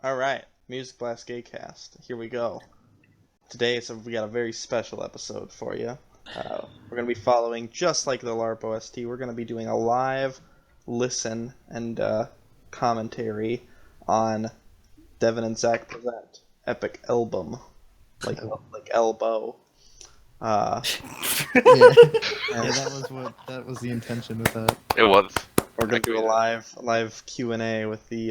Alright. Music Blast Gaycast. Here we go. Today, we got a very special episode for you. We're going to be following, just like the LARP OST, we're going to be doing a live listen and commentary on Devin and Zach present Epic Elbum. Like elbow. Yeah, that was the intention of that. It was. We're gonna do a live Q&A with the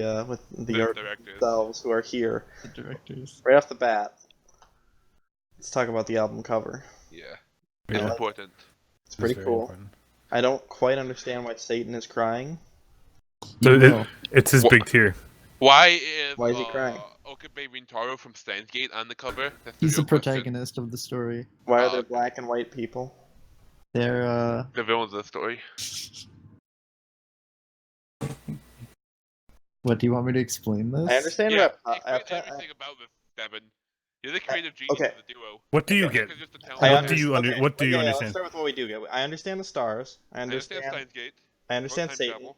directors themselves who are here. The directors. Right off the bat, let's talk about the album cover. Yeah, it's important. It's pretty cool. Important. I don't quite understand why Satan is crying. So it's his big tear. Why is he crying? Okabe Rintaro from Steins Gate on the cover? He's the protagonist of the story. Why are there black and white people? They're the villains of the story. What, do you want me to explain this? I understand everything about this, Devin. You're the creative genius of the duo. What do you get? What do you understand? Let's start with what we do get. I understand the stars. I understand Steins Gate. I understand Satan. Travel.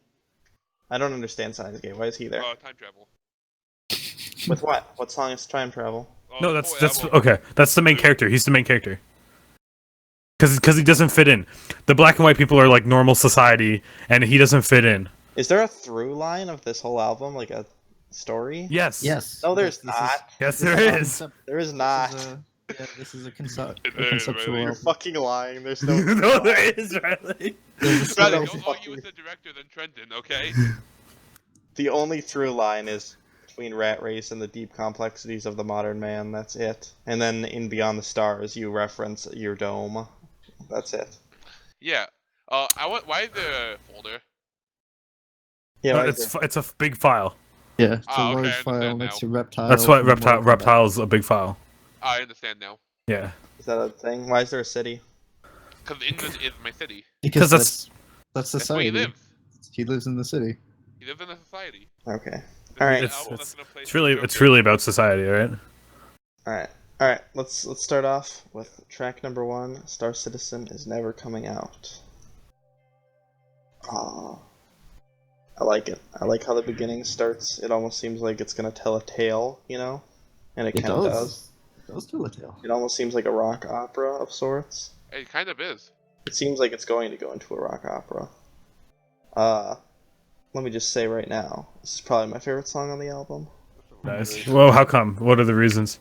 I don't understand Steins Gate. Why is he there? Time travel. With what? What song is time travel? No, that's okay. That's the main character. He's the main character. Because he doesn't fit in. The black and white people are like normal society, and he doesn't fit in. Is there a through line of this whole album, like a story? Yes. Yes. No, there's not. Yes, there is. There is not. This is a conceptual really? You're album. fucking lying. There's no. No, there is, Riley. Riley, don't argue with the director then Trenton, okay? The only through line is between Rat Race and the deep complexities of the modern man. That's it. And then in Beyond the Stars, you reference your dome. That's it. Yeah. Why the folder? Yeah, it's a big file. Yeah, it's a okay, large I file understand next now. to reptile. That's what reptile's a big file. I understand now. Yeah. Is that a thing? Why is there a city? Because England is my city. Because that's That's where society. he lives. He lives in the city. He lives in a society. Okay. All right. It's really about society, right? All right. Let's start off with track number 1. Star Citizen is never coming out. I like it. I like how the beginning starts. It almost seems like it's gonna tell a tale, you know, and it kind of does. It does tell a tale. It almost seems like a rock opera of sorts. It kind of is. It seems like it's going to go into a rock opera. Let me just say right now, this is probably my favorite song on the album. Nice. Well, how come? What are the reasons?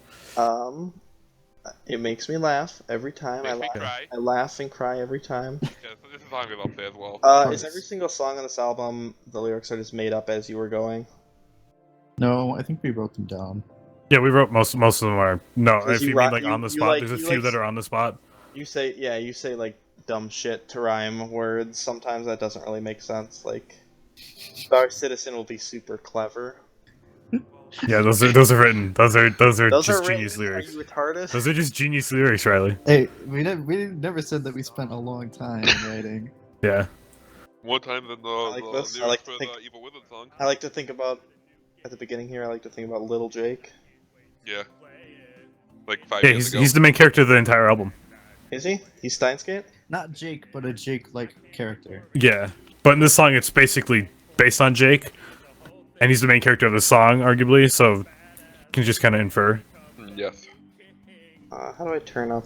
It makes me laugh every time. I laugh and cry every time. Yeah, so this is song is up there as well. Is every single song on this album, the lyrics are just made up as you were going? No, I think we wrote them down. Yeah, we wrote most of them are. No, if you mean mean on the spot, there's a few that are on the spot. You say like dumb shit to rhyme words. Sometimes that doesn't really make sense. Like, Star Citizen will be super clever. Yeah, those are written. Those are just genius lyrics. Are you retarded? Those are just genius lyrics, Riley. Hey, we never said that we spent a long time writing. Yeah. More time than the lyrics for the Evil Wizard song. I like to think about, at the beginning here, I like to think about Little Jake. Yeah. Like 5 years ago. He's the main character of the entire album. Is he? He's Steins Gate? Not Jake, but a Jake-like character. Yeah, but in this song, it's basically based on Jake, and he's the main character of the song, arguably. So you can just kind of infer. Yes. How do I turn up?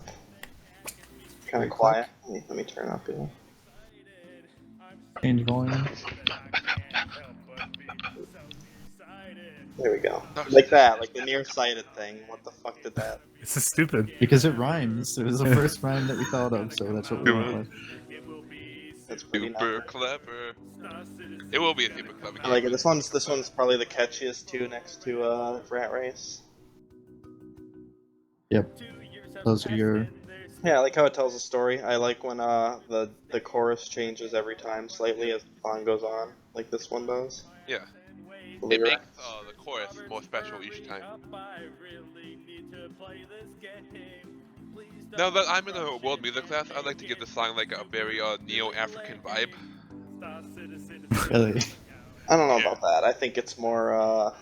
Kind of quiet. Let me turn up. Yeah. Change volume. There we go. Like that, like the nearsighted thing. What the fuck did that? This is stupid. Because it rhymes. It was the first rhyme that we thought of, so that's what we went with. That's pretty Super clever. It will be a super clever game. I like it. This one's probably the catchiest too, next to Rat Race. Yep. Those are your... Yeah, I like how it tells a story. I like when the chorus changes every time slightly as the song goes on, like this one does. Yeah. It makes the chorus more special each time. Now that I'm in a world music class, I'd like to give this song like a very neo-African vibe. Really? I don't know about that. I think it's more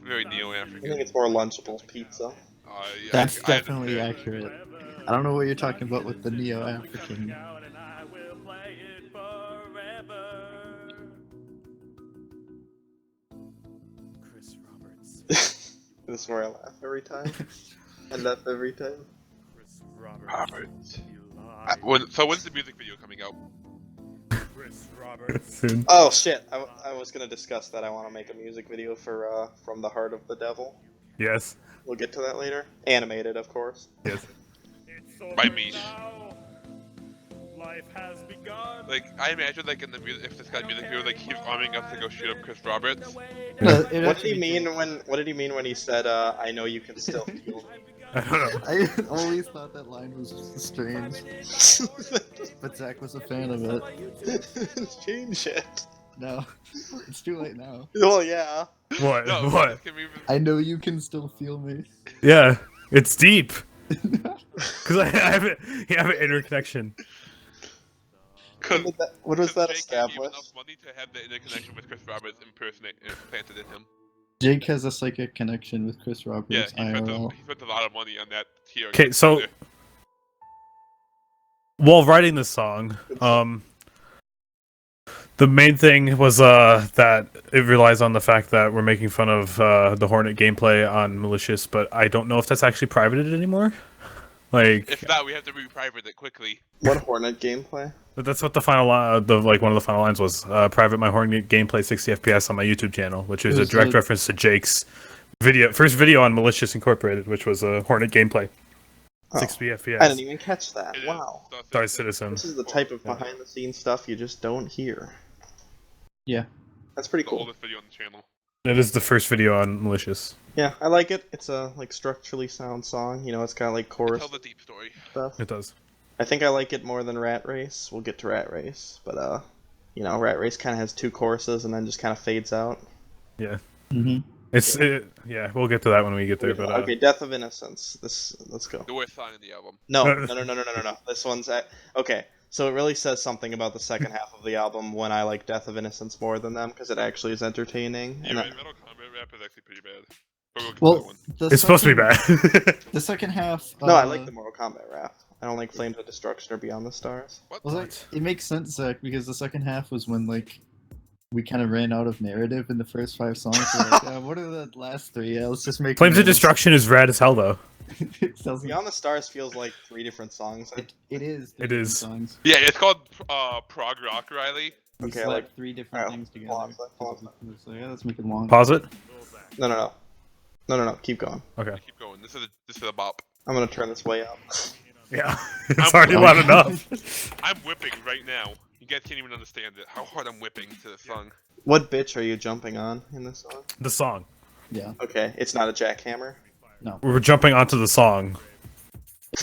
Very neo-African. I think it's more Lunchables pizza. Yeah, That's definitely accurate. I don't know what you're talking about with the neo-African. This is where I laugh every time. I laugh every time. Robert. When's the music video coming out? Soon. Oh shit! I was gonna discuss that. I want to make a music video for From the Heart of the Devil. Yes. We'll get to that later. Animated, of course. Yes. By me. Life has begun. Like, I imagine, like, in the music, if this guy's music video, like, he's arming up to go shoot up Chris Roberts. No, What did he mean when he said, "I know you can still feel me"? I don't know. I always thought that line was strange, but Zach was a fan of it. Change it. No, it's too late now. Well, yeah. What? No, What? can we- I know you can still feel me. Yeah, it's deep. Because I have an interconnection. What was that Jake gave me established? enough money to have the interconnection with Chris Roberts implanted in him. Jake has a psychic connection with Chris Yeah, Roberts. he spent, IRL. he spent a lot of money on that tier. Okay, so while writing this song, the main thing was that it relies on the fact that we're making fun of the Hornet gameplay on Malicious, but I don't know if that's actually privated anymore. Like, If not, we have to re-private it quickly. What Hornet gameplay? but that's what the final one of the final lines was. Private my Hornet gameplay 60 FPS on my YouTube channel, which is It a was direct a- reference to Jake's first video on Malicious Incorporated, which was a Hornet gameplay Oh, 60 FPS. I didn't even catch that. It is Wow. Star Sorry, Citizen. Citizen. This is the type of behind-the-scenes stuff you just don't hear. Yeah. That's pretty The cool. oldest video on the channel. It is the first video on Malicious. Yeah, I like it. It's a structurally sound song. You know, it's kind of like chorus Tell the deep story. stuff. It does. I think I like it more than Rat Race. We'll get to Rat Race, but Rat Race kind of has two choruses and then just kind of fades out. Yeah. Mm-hmm. Yeah, we'll get to that when we get there. But Okay, Death of Innocence. Let's go. The worst song in the album. No. This one's okay. So it really says something about the second half of the album when I like Death of Innocence more than them because it actually is entertaining. Yeah, And right, Metal Combat Rap is actually pretty bad. But we'll get to that Well, one. it's supposed to be bad. The second half. no, I like the Mortal Kombat rap. I don't like Flames of Destruction or Beyond the Stars. What? Well, it makes sense, Zach, because the second half was when we kind of ran out of narrative in the first 5 songs. We're like, what are the last 3? Yeah, let's just make. Flames of them- Destruction is rad as hell, though. It doesn't. Beyond the Stars feels like 3 different songs. It is. It 3 is. different songs. Yeah, it's called Prog Rock, Riley. We Okay, slapped 3 different alright, things together. hold on, hold on. So yeah, let's make it long. Pause it. No. Keep going. Okay. Keep going. This is a bop. I'm gonna turn this way up. Yeah, it's already loud enough. I'm whipping right now. You guys can't even understand it. How hard I'm whipping to the song. What bitch are you jumping on in this song? The song. Yeah. Okay, it's not a jackhammer. We're jumping onto the song.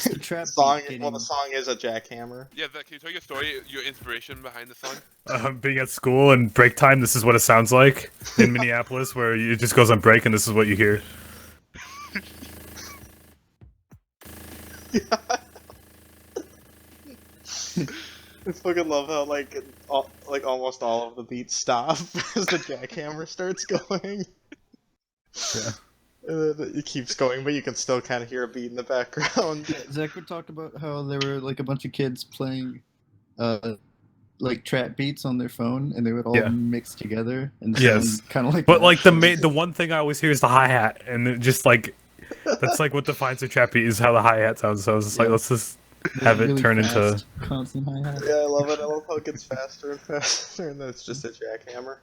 The trap Song. beat Well, the song is a jackhammer. Yeah, Zach, can you tell your story, your inspiration behind the song? Being at school and break time, this is what it sounds like in Minneapolis, where it just goes on break and this is what you hear. I fucking love how almost all of the beats stop as the jackhammer starts going. Yeah. And then it keeps going, but you can still kind of hear a beat in the background. Zach would talk about how there were a bunch of kids playing trap beats on their phone, and they would all mix together and Yes. kind of like. But like the one thing I always hear is the hi hat, and it just like that's like what defines a trap beat is how the hi hat sounds. So I was just like, let's just have it really turn fast, into. constant hi-hat. Yeah, I love it. I love how it gets faster and faster, and then it's just a jackhammer.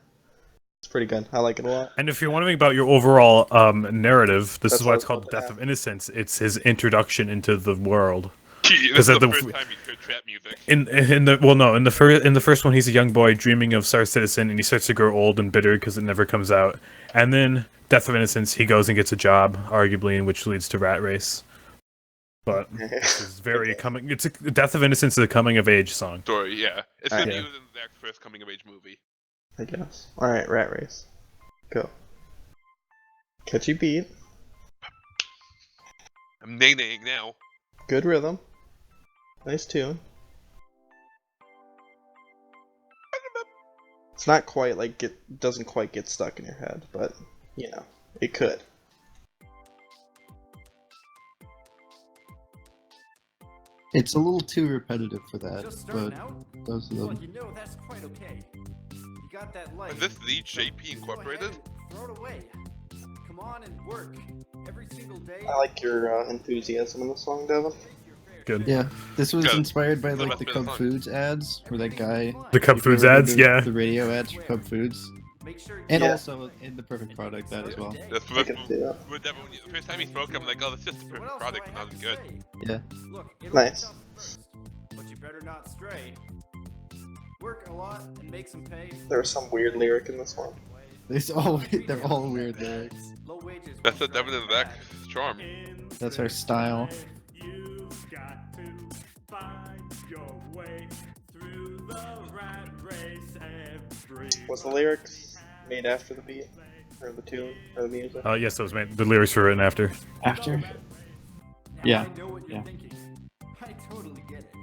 It's pretty good. I like it a lot. And if you're wondering about your overall narrative, this That's is why what it's I called was Death about of Innocence. It's his introduction into the world. This is at the the- first time you heard trap music. In the first one, he's a young boy dreaming of Star Citizen, and he starts to grow old and bitter because it never comes out. And then Death of Innocence, he goes and gets a job, arguably, which leads to Rat Race. But this is very coming. Death of Innocence is a coming of age song. Story, yeah. It's gonna be Yeah. used in Zach's first coming of age movie. I guess. Alright, Rat Race. Go. Catchy beat. I'm nay-naying now. Good rhythm. Nice tune. It's not quite doesn't quite get stuck in your head, but it could. It's a little too repetitive for that, Just but starting out? those are Well, the. you know, that's quite okay. You got that light. Is this the JP Incorporated? Throw it away. Come come on and work every single day. I like your enthusiasm in the song, Devin. Good. Yeah, this was Good. inspired by The like best the bit of Cub song. Foods ads, where that guy. The Cub if you Foods ever ads, did yeah. The radio ads for Cub Foods, Make sure and Yeah. also in the Perfect Product that as well. That's I can see that. with Devin, the first time he spoke, I'm like, oh, that's just the perfect product, and that was good. Yeah. Look, it'll Nice. come first, but you better not stray. Work a lot and make some pay. There was some weird lyric in this one. They're all weird lyrics. Low wages. That's the Devin in the back charm. That's our style. You've got to find your way through the rat race every Was the lyrics made after the beat? Or the tune? Or the music? Yes, those made the lyrics were written after. After. Yeah. I know what you're Yeah. thinking. I totally get it.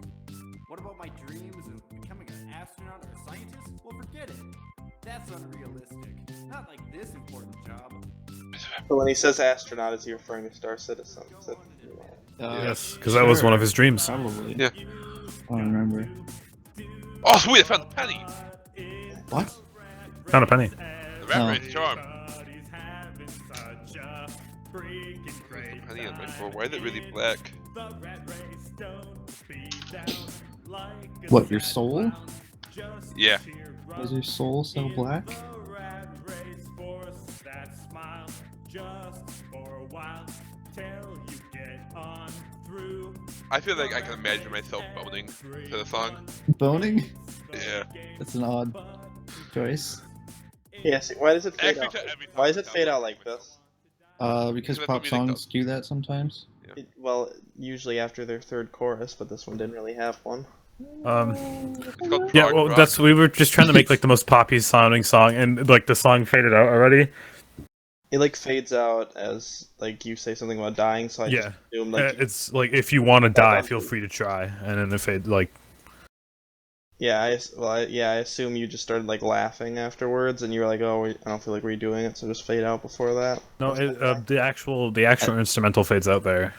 What about my dreams of becoming an astronaut or a scientist? Well, forget it. That's unrealistic. Not like this important job. But when he says astronaut, is he referring to Star Citizen? Is it, Yes, because that was one of his dreams. Probably. Yeah. I don't remember. Oh, sweet, I found the penny! What? Found a penny. The rat Oh. race charm. Everybody's having such a freaking great Penny on my time. floor. Why is it really black? The rat race don't be down like a What, your soul? just Yeah. cheer Is your soul so black? The rat race force that smile just for a while till you get on through. I feel like I can imagine myself boning to the song. Boning? Yeah. That's an odd choice. yeah, see, why does it fade Actually, out? to every Why does song it sounds fade out like pretty this? Because That's pop what music does. songs do that sometimes. Well, usually after their third chorus, but this one didn't really have one. It's called Yeah, prog well, rock. that's we were just trying to make like the most poppy sounding song, and like the song faded out already. It like fades out as like you say something about dying, so I Yeah. just assume like It's like if you want to die, on. feel free to try, and then if it like yeah, I assume you just started like laughing afterwards, and you were like, oh, I don't feel like redoing it, so just fade out before that. no, the actual instrumental fades out there.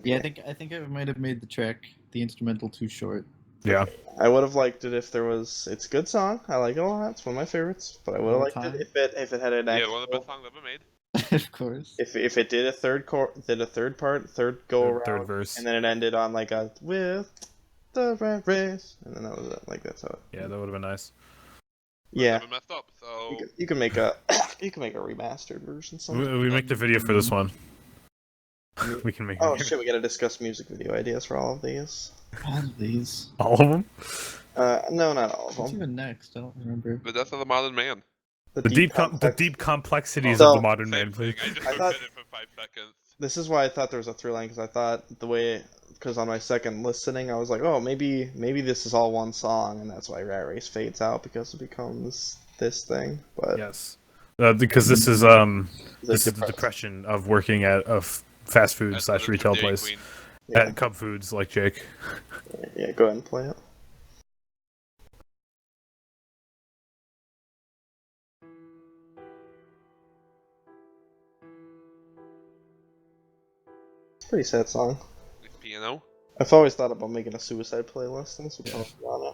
Yeah, I think I might have made the instrumental too short. Yeah. I would have liked it if there was. It's a good song. I like it a lot. It's one of my favorites. But I would have More liked time? it if it had an Yeah, actual. one of the best songs ever made. Of course. If it did a third part, third go around, Third verse. and then it ended on like a with the rat race, and then that was it. Like that's how. Yeah, that would have been nice. Yeah, Never messed up, so... you can make a you can make a remastered version. We make the video for this one. We can make Oh shit, we gotta discuss music video ideas for all of these. All of these. all of them. No, not all of What's them. even next? I don't remember. The death of the modern man. The deep complex- complexities So- of the modern Same man, thing. please. I just I looked thought- at it for 5 seconds. This is why I thought there was a through line, because I thought because on my second listening, I was like, oh, maybe this is all one song, and that's why Rat Race fades out, because it becomes this thing. But Yes, because this is it's the depression of working at a fast food That's slash the retail Dairy place Queen. Yeah, at Cub Foods, like Jake. yeah, go ahead and play it. It's a pretty sad song. With piano. I've always thought about making a suicide playlist, and this would probably be on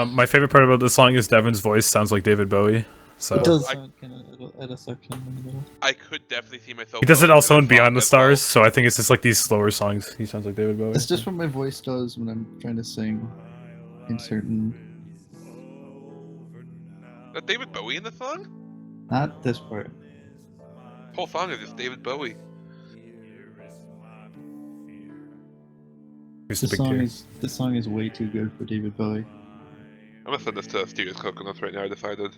it. My favorite part about this song is Devin's voice sounds like David Bowie. So It does I- sound kind of at a section in the middle. I could definitely see myself... he does it going also to in this song Beyond the as well. Stars. So I think it's just like these slower songs. He sounds like David Bowie. It's just what my voice does when I'm trying to sing in certain. Is that David Bowie in the song? Not this part. The whole song is just David Bowie. He's This the big song tear. this song is way too good for David Bowie. I'm gonna send this to Steven's Coconuts right now, I decided.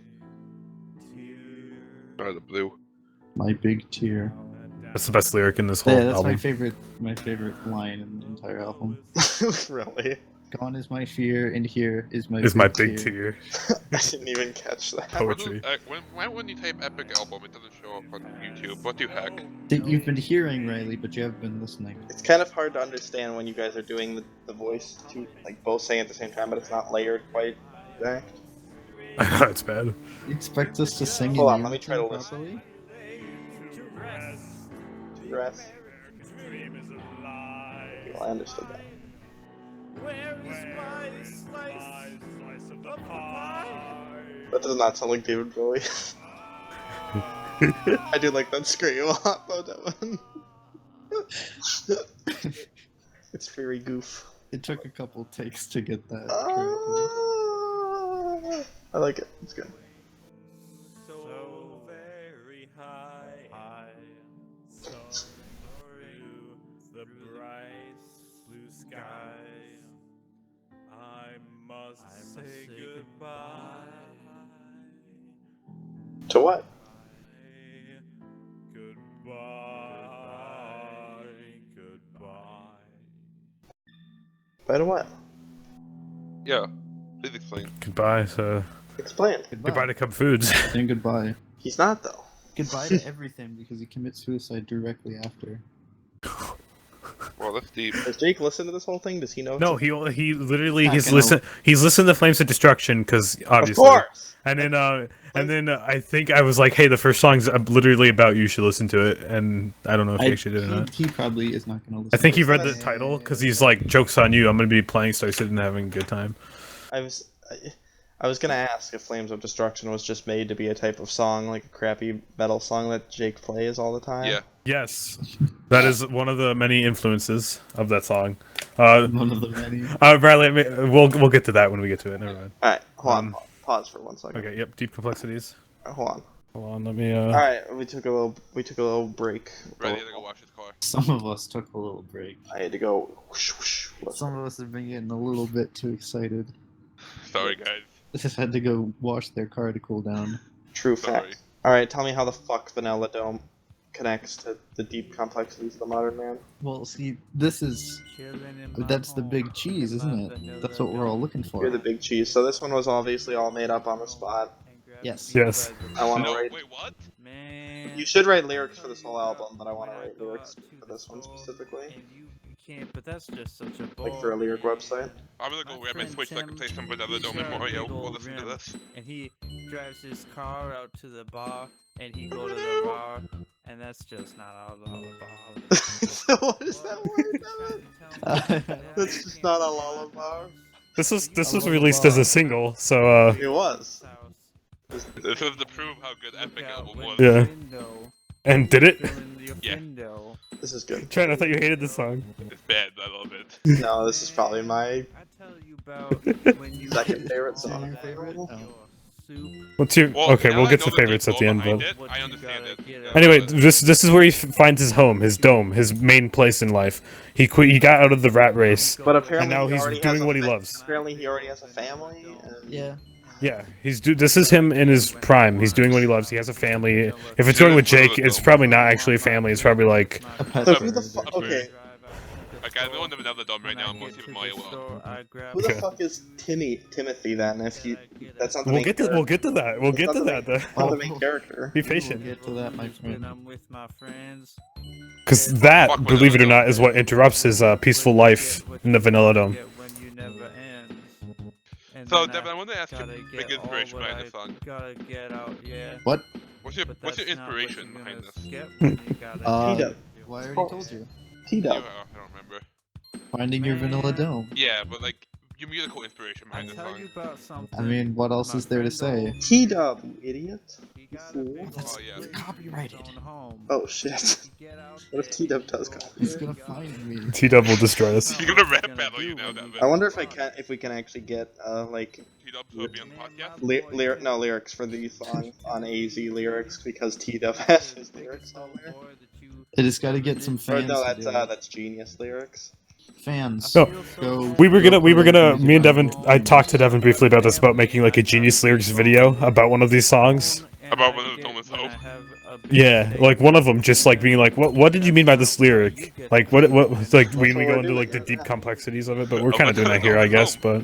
Out of the blue. My big tear. That's the best lyric in this whole Yeah, that's album. my favorite line in the entire album. Really? Gone is my fear, and here is my Is my big tear. I didn't even catch that. Poetry. Why when you type Epic Album, it doesn't show up on YouTube? What the heck? That you've been hearing, Riley, but you haven't been listening. It's kind of hard to understand when you guys are doing the voice, two, like both saying at the same time, but it's not layered quite exact. That's bad. You expect us to sing Hold in on, let me try to unison listen. properly? Rest. Well, I understood that. Where is my slice of the pie? That does not sound like David Bowie. I do like that scream a lot, though, Devin. It's very goof. It took a couple takes to get that Ah, correctly. I like it. It's good. So very high, so through the bright blue sky, I must say goodbye. To what? Goodbye. Bye to what? Yeah, please explain. Goodbye. So Explain. goodbye to Cub Foods. And goodbye. He's not, though. Goodbye to everything because he commits suicide directly after. Well, that's deep. Does Jake listen to this whole thing? Does he know? No, he literally Not he's gonna- listened to Flames of Destruction because Of obviously. course! And then I think I was like, hey, the first song's literally about you. Should listen to it. And I don't know if he actually did or not. He probably is not going to listen. I think he to read it. the title because he's like, "Jokes on you! I'm gonna be playing Star Citizen and having a good time." I was gonna ask if Flames of Destruction was just made to be a type of song, like a crappy metal song that Jake plays all the time. Yeah. Yes, that is one of the many influences of that song. One of the many. Bradley, we'll get to that when we get to it. Never mind. Alright, hold on. Pause for 1 second. Okay. Yep. Deep complexities. Hold on. Hold on. Let me. Alright, we took a little break. Ready to go wash his car. Some of us took a little break. I had to go whoosh, whoosh, whoosh. Some of us have been getting a little bit too excited. Sorry, guys. They just had to go wash their car to cool down. True Sorry. fact. Alright, tell me how the fuck Vanilla Dome connects to the deep complexities of the modern man. Well, see, this is... That's the big cheese, isn't it? That's what we're all looking for. You're the big cheese. So this one was obviously all made up on the spot. Yes. Yes. I want to No, write. wait, what? Man. You should write lyrics for this whole album, but I want to write lyrics for this one specifically. And you can't, but that's just such a Like for a lyric website. I'm gonna go grab my Switch so I can play some Vanilla Dome and Mario. We'll listen to this. And he drives his car out to the bar, and he go to the bar, and that's just not out of the bar. So what is that word, Devin? That's just not a lullaby. This was released as a single, so It was. This is to prove how good Epic Elbum was. Yeah. and did it? Yeah. This is good. Trent, I thought you hated this song. It's bad, but I love it. No, this is probably my I tell you about when you second favorite song. Your favorite? your Oh. soup. What's your? Well, Okay, now we'll I get know to that there's favorites at the goal end, behind but. it, What I you understand gotta it. get out Anyway, of it. this is where he finds his home, his dome, his main place in life. He quit. He got out of the rat race. But apparently, And now he he's already doing has a what he loves. Apparently, he already has a family. And Yeah. Yeah, this is him in his prime. He's doing what he loves. He has a family. If it's going with Jake, it's probably not actually a family. It's probably like A pet So bird. who the fuck? Okay, Like, I know I'm in Vanilla Dome right now, I'm going to see Mario well. who the Okay. fuck is Timothy then? If he, that's not the we'll main get to that. We'll get to that. Not the main character. Be We'll patient, get to that, my When friend. I'm with my friends. because that, Fuck believe it or Vanilla not, is what interrupts his peaceful life in the Vanilla Dome. Get when you never ends. And So, then Devin, I want to ask you gotta a get big inspiration all what behind the I song. gotta get out, yeah. What? What's your But what's your that's not what inspiration you're behind gonna this? skip when you gotta Uh, T-Dub. Well, I already course. told you. T Yeah, Dub. I don't remember. Finding your vanilla dome. Yeah, but like your musical inspiration I behind the tell song. you about something. I mean, what else My is there to friend say? T Dub, you idiot. He got fool. a big That's- Oh, yeah. place copyrighted. in his own home. Oh shit. He get out What if there, T-Dub he does go come? He's where gonna he find me. T-Dub will destroy us. He's gonna rap battle you now, Devin. I wonder if we can actually get like T-Dub to be on the podcast. lyrics for the song on AZ lyrics because T Dub has his lyrics on there. I just gotta get some Or fans no, to do it. that's Genius lyrics. Fans. No. Go. We were gonna. Me and Devin. I talked to Devin briefly about this, about making like a Genius Lyrics video about one of these songs. About when the Thomas Hope. Yeah, like one of them, just like being like, "What did you mean by this lyric?" Like, what like when we go into like the deep complexities of it. But we're kind of doing that here, I guess. But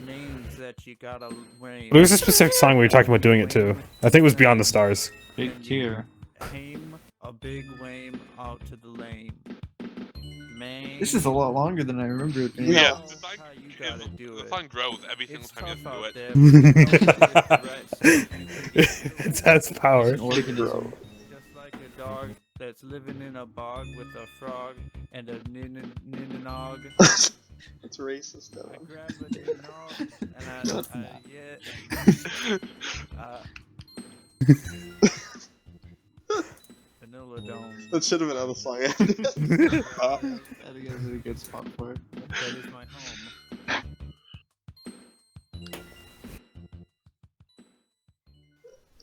there's a specific song we were talking about doing it too. I think it was Beyond the Stars. Big tier. Aim a big lame out to the lane. Man. This is a lot longer than I remember it being. Yeah. Yeah, the song, How you gotta do the it. song grows every single It's time you tough out listen there. to it. It has power. An organism. Just like a dog that's living in a bog with a frog and a ninnog. It's racist I though. grab a ninnog and No, it's yeah. That should have been how the song ended. I think that's a good spot for it. That is my home.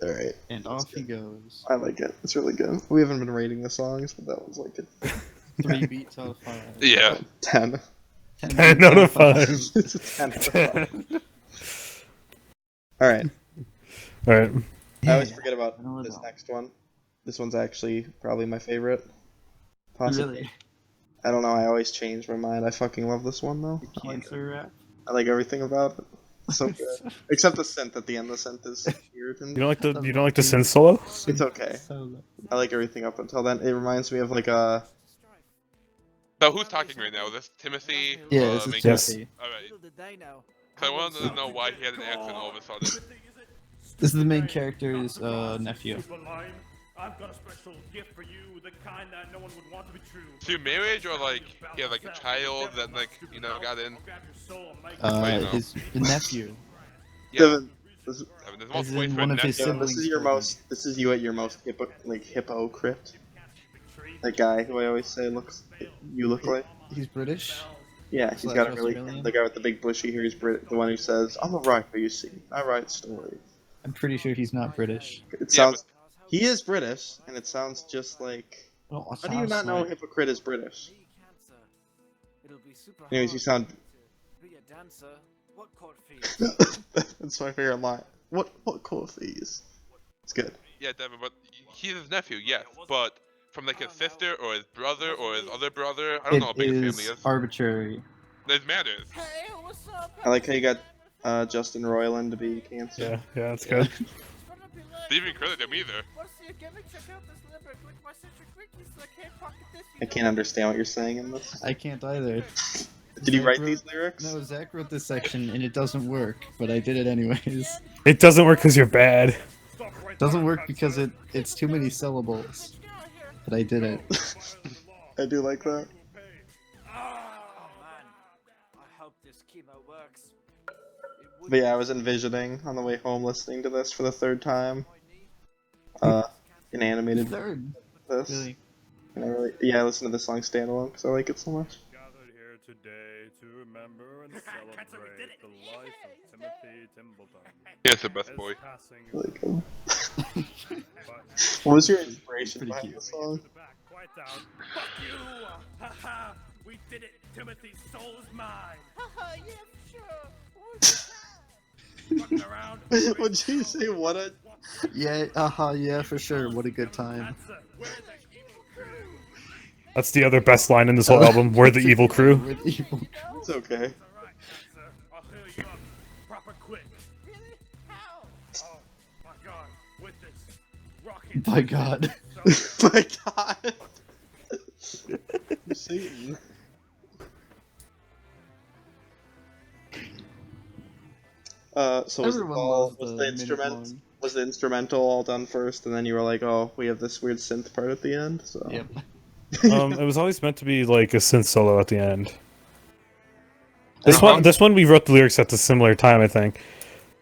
Alright, And off he goes. I like it. It's really good. We haven't been rating the songs, but that was like a 3 beats out of 5. Yeah. 10. 10 out of 5. It's a 10 out of 5. Alright, Alright. I always forget about I know this it. next one. This one's actually probably my favorite. Possibly. Really? I don't know, I always change my mind. I fucking love this one though. Cancer rap? I like everything about it. It's so good. Except the synth at the end. The synth is weird and You don't like the synth solo? it's okay. I like everything up until then. It reminds me of like a So who's talking right now? Is this Timothy? Yeah, this is Main- Yes. Timothy. Alright. Little did they know. So I wanted to know why he had an accent all of a sudden. This is the main character's nephew. Super lime. I've got a special gift for you, the kind that no one would want to be true. Through marriage or like he had like a child that like got in? The nephew. Yeah. Devin. This, I mean, there's As multiple ways in for one a of his nephew. Devin, this is siblings your pregnant. most. This is you at your most hypocrite. That guy who I always say looks. You look like. He's British. Yeah, he's Slash got a really. Australian? The guy with the big bushy hair is Brit. The one who says, "I'm a writer, you see. I write stories." I'm pretty sure he's not British. It Yeah, sounds. He is British, and it sounds just like. Well, it How do you not sounds know like- hypocrite is British? It'll be super Anyways, you hard sound. to be a dancer. What court fees? That's my favorite line. What cool fees? It's good. Yeah, Devin, but he's his nephew, yes. But from like his sister or his brother or his other brother, I don't know how It big his family is is. arbitrary. It matters. Hey, what's up? I like how you got Justin Roiland to be Cancer. Yeah, that's good. They didn't even credit him either. What's your gimmick? Check out this limerick with my sister quickies so I can't pocket this. I can't understand what you're saying in this. I can't either. Did you write Zach these wrote- lyrics? No, Zach wrote this section and it doesn't work, but I did it anyways. It doesn't work because you're bad. Doesn't work because it's too many syllables. But I did it. I do like that. Oh man, I hope this chemo works. But yeah, I was envisioning on the way home listening to this for the third time. An animated Third. this. Really? And I listened to this song standalone because I like it so much. Gathered here today to remember and celebrate the life of Timothy Timbleton. Yeah, it's the best His boy. passing I like it. but What was your inspiration Pretty behind cute. the song? to the back, quiet down. Fuck you! Haha! We did it! Timothy's soul is mine! Haha, yeah, sure. Fucking around. Would you say what a? Yeah, yeah, for sure. What a good time. That's the other best line in this whole album. We're the evil crew. We're the evil crew. It's okay. Alright, sir. I'll heal you up proper quick. Really? How? Oh, my god. With this rocket. My god. My God. Satan. So was Everyone was loves the instrument minute-long. was the instrumental all done first, and then you were like, oh, we have this weird synth part at the end. So Yep. It was always meant to be like a synth solo at the end. Uh-huh. This one we wrote the lyrics at a similar time, I think.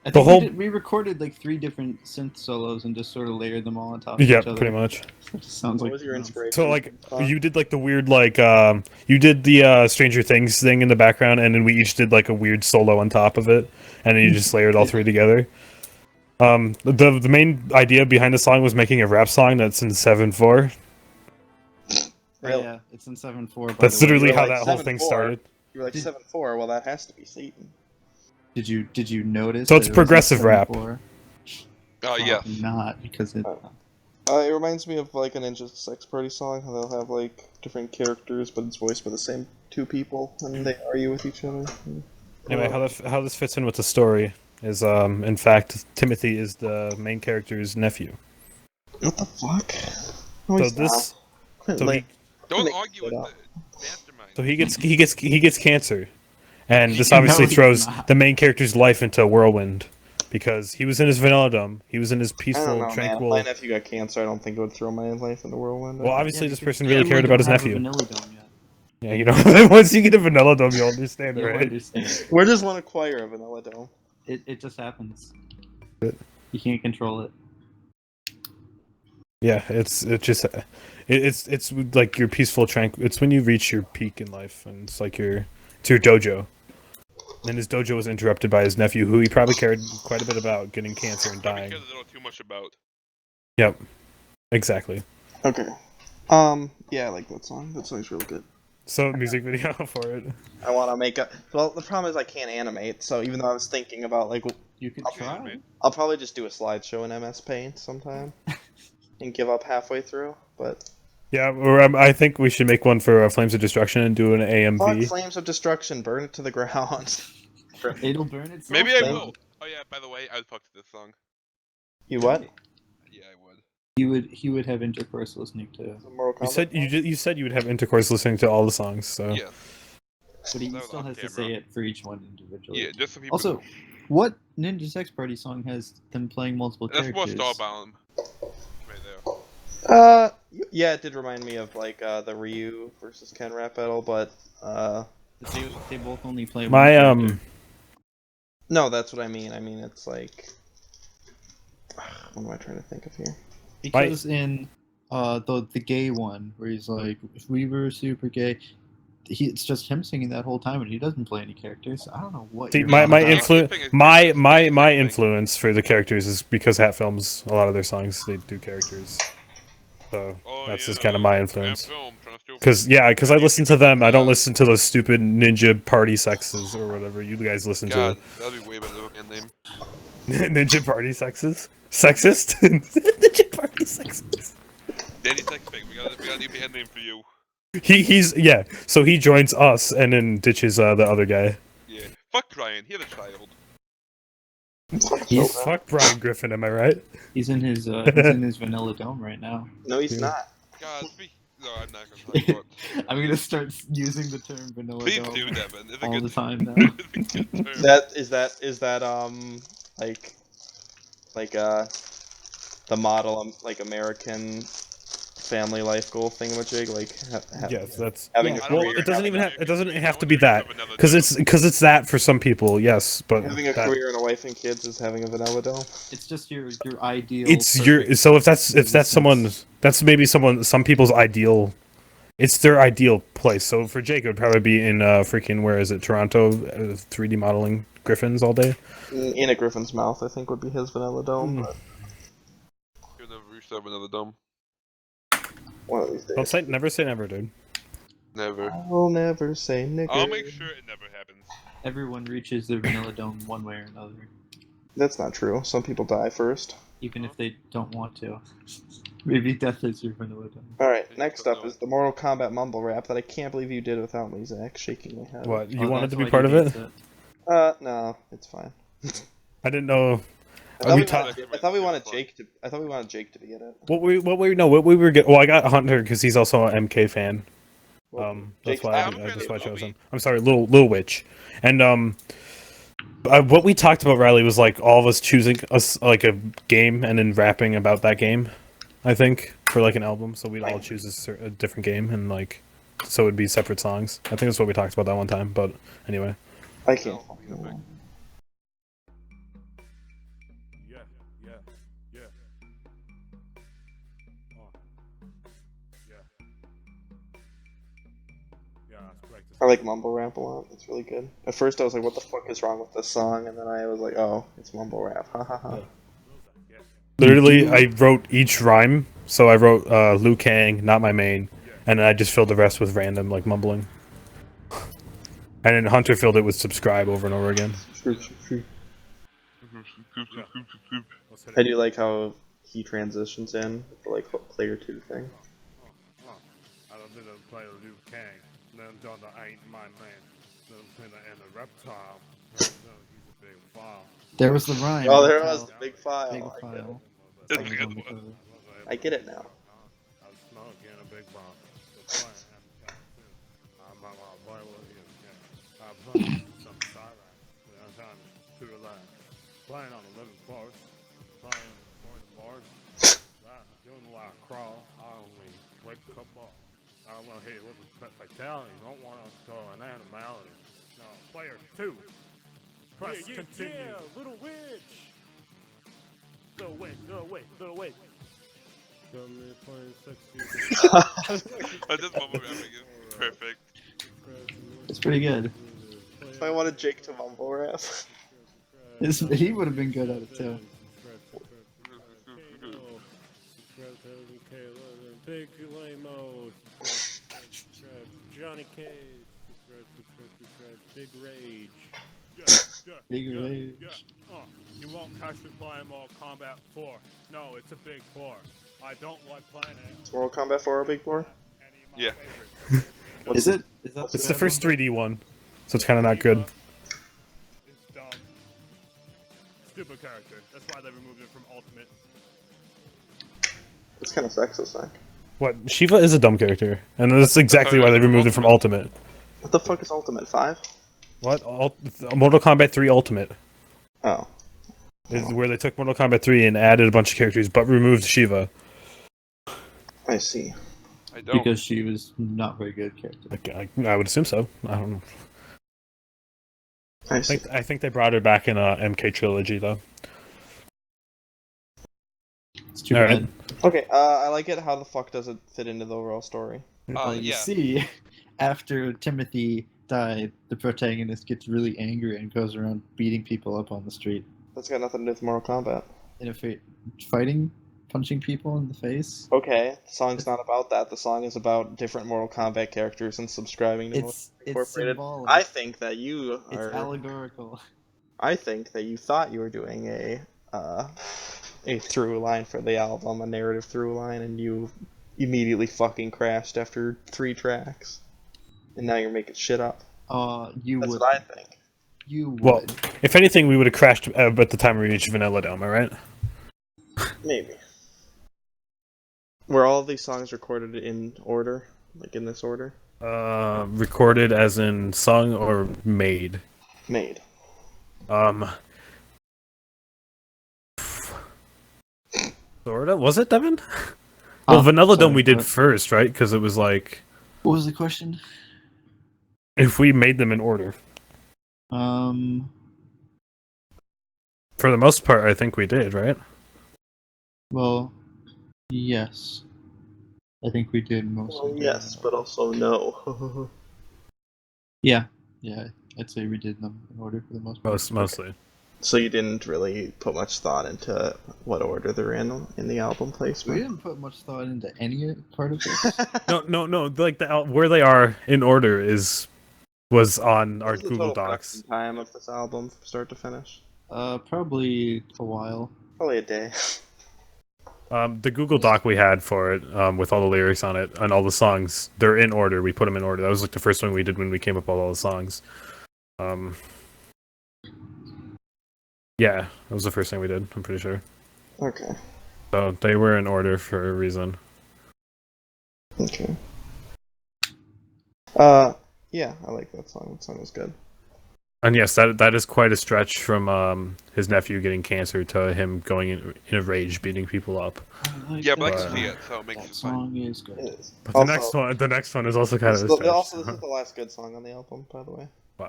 I The think whole- we recorded like 3 different synth solos and just sort of layered them all on top of Yeah, each other. pretty much. It just sounds what like was your inspiration? So like Huh? you did like the weird like you did the Stranger Things thing in the background, and then we each did like a weird solo on top of it, and then you just layered all 3 together. The main idea behind the song was making a rap song that's in 7/4. Really? Yeah, it's in 7/4. That's by the way. literally You're how like that whole thing 7/4. started. You were like 7/4. Well, that has to be Satan. Did you notice? So that it's it was in progressive rap. 7/4? Oh, yes. Probably not because it. It reminds me of like a Ninja Sex Party song. How they'll have like different characters, but it's voiced by the same 2 people, and they argue with each other. Anyway, how this fits in with the story is in fact Timothy is the main character's nephew. What the fuck? So this so like, Don't Make argue it with up. the mastermind. So he gets cancer, and this No, obviously he's throws not. the main character's life into a whirlwind, because he was in his vanilla dome, he was in his I don't peaceful, know, man. If tranquil. my nephew got cancer, I don't think it would throw my life in the whirlwind. Well, obviously Yeah, this because person you really cared about his don't have a nephew. vanilla dome yet. Yeah, you know, once you get a vanilla dome, you'll understand, You'll right? understand. We're just one acquire a vanilla dome. It just happens. Good. You can't control it. Yeah, it's like your peaceful tranquil. It's when you reach your peak in life, and it's like it's your dojo. And his dojo was interrupted by his nephew, who he probably cared quite a bit about getting cancer and Probably dying. cares a little too much about. Yep, exactly. Okay. Yeah, I like that song. That song's really good. So music video for it. I want to make a. Well, the problem is I can't animate. So even though I was thinking about like, You could Okay, try. man. I'll probably just do a slideshow in MS Paint sometime, and give up halfway through. But Yeah, or I think we should make one for Flames of Destruction and do an fuck AMV. Flames of Destruction, burn it to the ground. It'll burn itself. Maybe I down. will. Oh yeah, by the way, I would fuck to this song. You what? Yeah, I would. He would have intercourse listening to, Mortal Kombat? You said you would have intercourse listening to all the songs. So Yes. but he That was still on has to camera. say it for each one individually. Yeah, just some people. Also, what Ninja Sex Party song has them playing multiple That's more characters? Starbound. Right there. Yeah, it did remind me of like the Ryu versus Ken rap battle, but They both only play one my character. no, that's what I mean. I mean, it's like, what am I trying to think of here? Because in the gay one where he's like, if we were super gay, it's just him singing that whole time, and he doesn't play any characters. I don't know what. See, you're my on my about. influence my influence for the characters is because Hat Films, a lot of their songs they do characters. So Oh, that's yeah, just kind of my Fan influence. Film, trying to steal Because I listen to them. I don't listen to those stupid Ninja Party Sexes or whatever you guys listen God, that'd be way better than a name. to. Ninja Party Sexes? Sexist? Ninja Party Sexes. Danny Sexpig, we got a new band name for you. He's so he joins us and then ditches the other guy. Yeah. Fuck Ryan, he had a child. He's, Fuck Brian Griffin, am I right? he's in his Vanilla Dome right now. No, he's Yeah. not. God, no, I'm not gonna talk about. I'm gonna start using the term Vanilla Please Dome do, Devin. It's a all good the time now. It's a good term. That like the model like American family life goal thingamajig, like Yes, that's having Yeah, a I don't well. career, It doesn't even having it doesn't have to I be wanna that have another because it's that for some people. Yes, but having a that- career and a wife and kids is having a vanilla dome. It's just your ideal. it's your perfect so if that's existence. someone that's maybe some people's ideal. It's their ideal place. So for Jake, it would probably be in freaking where is it? Toronto, 3D modeling griffins all day. In a griffin's mouth, I think would be his vanilla dome. But You'll never reach that another dome. one of these days, Never say never, dude. Never. I will never say nigger. I'll make sure it never happens. Everyone reaches their Vanilla Dome one way or another, That's not true. Some people die first. even if they don't want to. Maybe death is your Vanilla Dome. All right, next up is the Mortal Kombat mumble rap that I can't believe you did without me, Zach. Shaking my head. What you Oh, wanted that's to be why part he of hates it? No, it's fine. I didn't know. I thought, we we ta- wanted, I thought we wanted Jake to. I thought we wanted Jake to be in it. What we were getting. Well, I got Hunter because he's also an MK fan. That's Jake's why I'm a fan that's of why I chose Obi. him. I'm sorry, Lil Witch, and what we talked about, Riley, was like all of us choosing us like a game and then rapping about that game. I think for like an album, so we'd all choose a different game and like so it'd be separate songs. I think that's what we talked about that one time. But anyway, I can't. fucking remember. Yeah, yeah, yeah. Yeah. Yeah, that's correct. I like mumble rap a lot. It's really good. At first, I was like, "What the fuck is wrong with this song?" And then I was like, "Oh, it's mumble rap." Ha ha ha. literally, I wrote each rhyme. So I wrote Liu Kang, not my main, and then I just filled the rest with random like mumbling. And then Hunter filled it with subscribe over and over again. I do like how he transitions in with the like player 2 thing. I did a play Liu Kang, then done the Ain't My Man, then and the reptile. He's a big file. There was the rhyme. Oh, there was the big file. Big I get it. file. That's a good one. I get it now. I was smoking a big bomb. I'm on my Bible here. I'm playing some siren. I'm trying to relax. Playing on the living force. Playing on the Mars. Doing a lot of crawl. I only wake up. I don't want to hit you with a fatality. I don't want to go an animality. No, player 2. Press continue. Yeah, little witch. Little witch, little witch, little witch. Somebody playing sexy. This mumble rapping is perfect. It's pretty good. If I wanted Jake to mumble rap. He would have been good at it too. Big Lamo, Johnny Cage, Big Rage. Big Rage. You won't catch me playing Mortal Kombat 4. No, it's a big 4. I don't like playing it. Is Mortal Kombat 4 a big 4? Yeah. Is it? Is that It's the first 3D one, so it's kind of not good. It's dumb. Stupid character. That's why they removed it from Ultimate. It's kind of sexist, I think. What? Shiva is a dumb character, and that's exactly why they removed it from Ultimate. What the fuck is Ultimate 5? What? Mortal Kombat 3 Ultimate Oh. is where they took Mortal Kombat 3 and added a bunch of characters, but removed Shiva. I see. I don't. Because she was not very good character. I would assume so. I don't know. I see. I think they brought her back in MK Trilogy though. It's too Alright. bad. Okay, I like it. How the fuck does it fit into the overall story? You Yeah. see, after Timothy died, the protagonist gets really angry and goes around beating people up on the street. That's got nothing to do with Mortal Kombat. In a fighting, punching people in the face. Okay, the song's not about that. The song is about different Mortal Kombat characters and subscribing to It's Incorporated. symbolic. I think that you It's are. allegorical. I think that you thought you were doing a through line for the album, a narrative through line, and you immediately fucking crashed after 3 tracks, and now you're making shit up. You That's would. what I think. You would. Well, if anything, we would have crashed at the time we reached Vanilla Dome, right? Maybe. Were all of these songs recorded in order, like in this order? Recorded as in sung or made? Made. Sorta? Was it, Devin? Well, Vanilla Dome we did first, right? Because it was like, What was the question? if we made them in order. For the most part, I think we did, right? Well, yes. I think we did mostly. Well, yes, but also no. Yeah, I'd say we did them in order for the most part. Mostly. So you didn't really put much thought into what order they're in the album We placement? didn't put much thought into any part of this. No. Like where they are in order was on our What's the Google total Docs. production time of this album from start to finish? Probably a while. Probably a day. The Google Doc we had for it, with all the lyrics on it and all the songs, they're in order. We put them in order. That was like the first one we did when we came up with all the songs. Yeah, that was the first thing we did. I'm pretty sure. Okay. So they were in order for a reason. Okay. Yeah, I like that song. That song was good. And yes, that is quite a stretch from his nephew getting cancer to him going in a rage, beating people up. Yeah, but I that can see it, so it makes That it fine. song is It good. is. But Also, the next one is also kind of a this stretch. is the last good song on the album, by the way. Wow.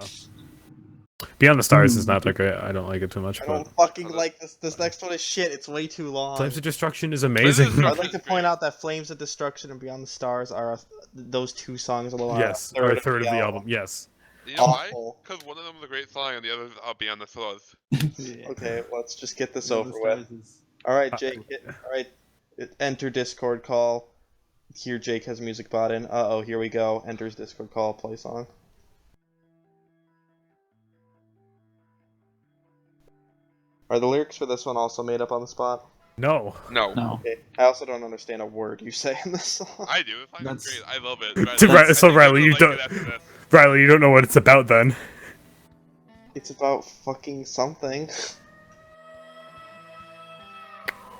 Beyond the Stars is not that great. I don't like it too much. I But don't fucking like this. This next one is shit. It's way too long. Flames of Destruction is amazing. Flames of I'd like to Destruction is point great. out that Flames of Destruction and Beyond the Stars are those 2 songs alone. Yes, or a third of the album. Yes. You know why? Awful. Because one of them is a great song and the other is I'll Be on the Stars. Okay, let's just get this Beyond over the with. Stars is- All right, Jake. All right, enter Discord call. Here, Jake has music bot in. Uh-oh, here we go. Enters Discord call. Play song. Are the lyrics for this one also made up on the spot? No. No. No. Okay. I also don't understand a word you say in this song. I do. It's That's- great. I love it. So, Riley, you don't- It after this. Riley, you don't know what it's about then. It's about fucking something.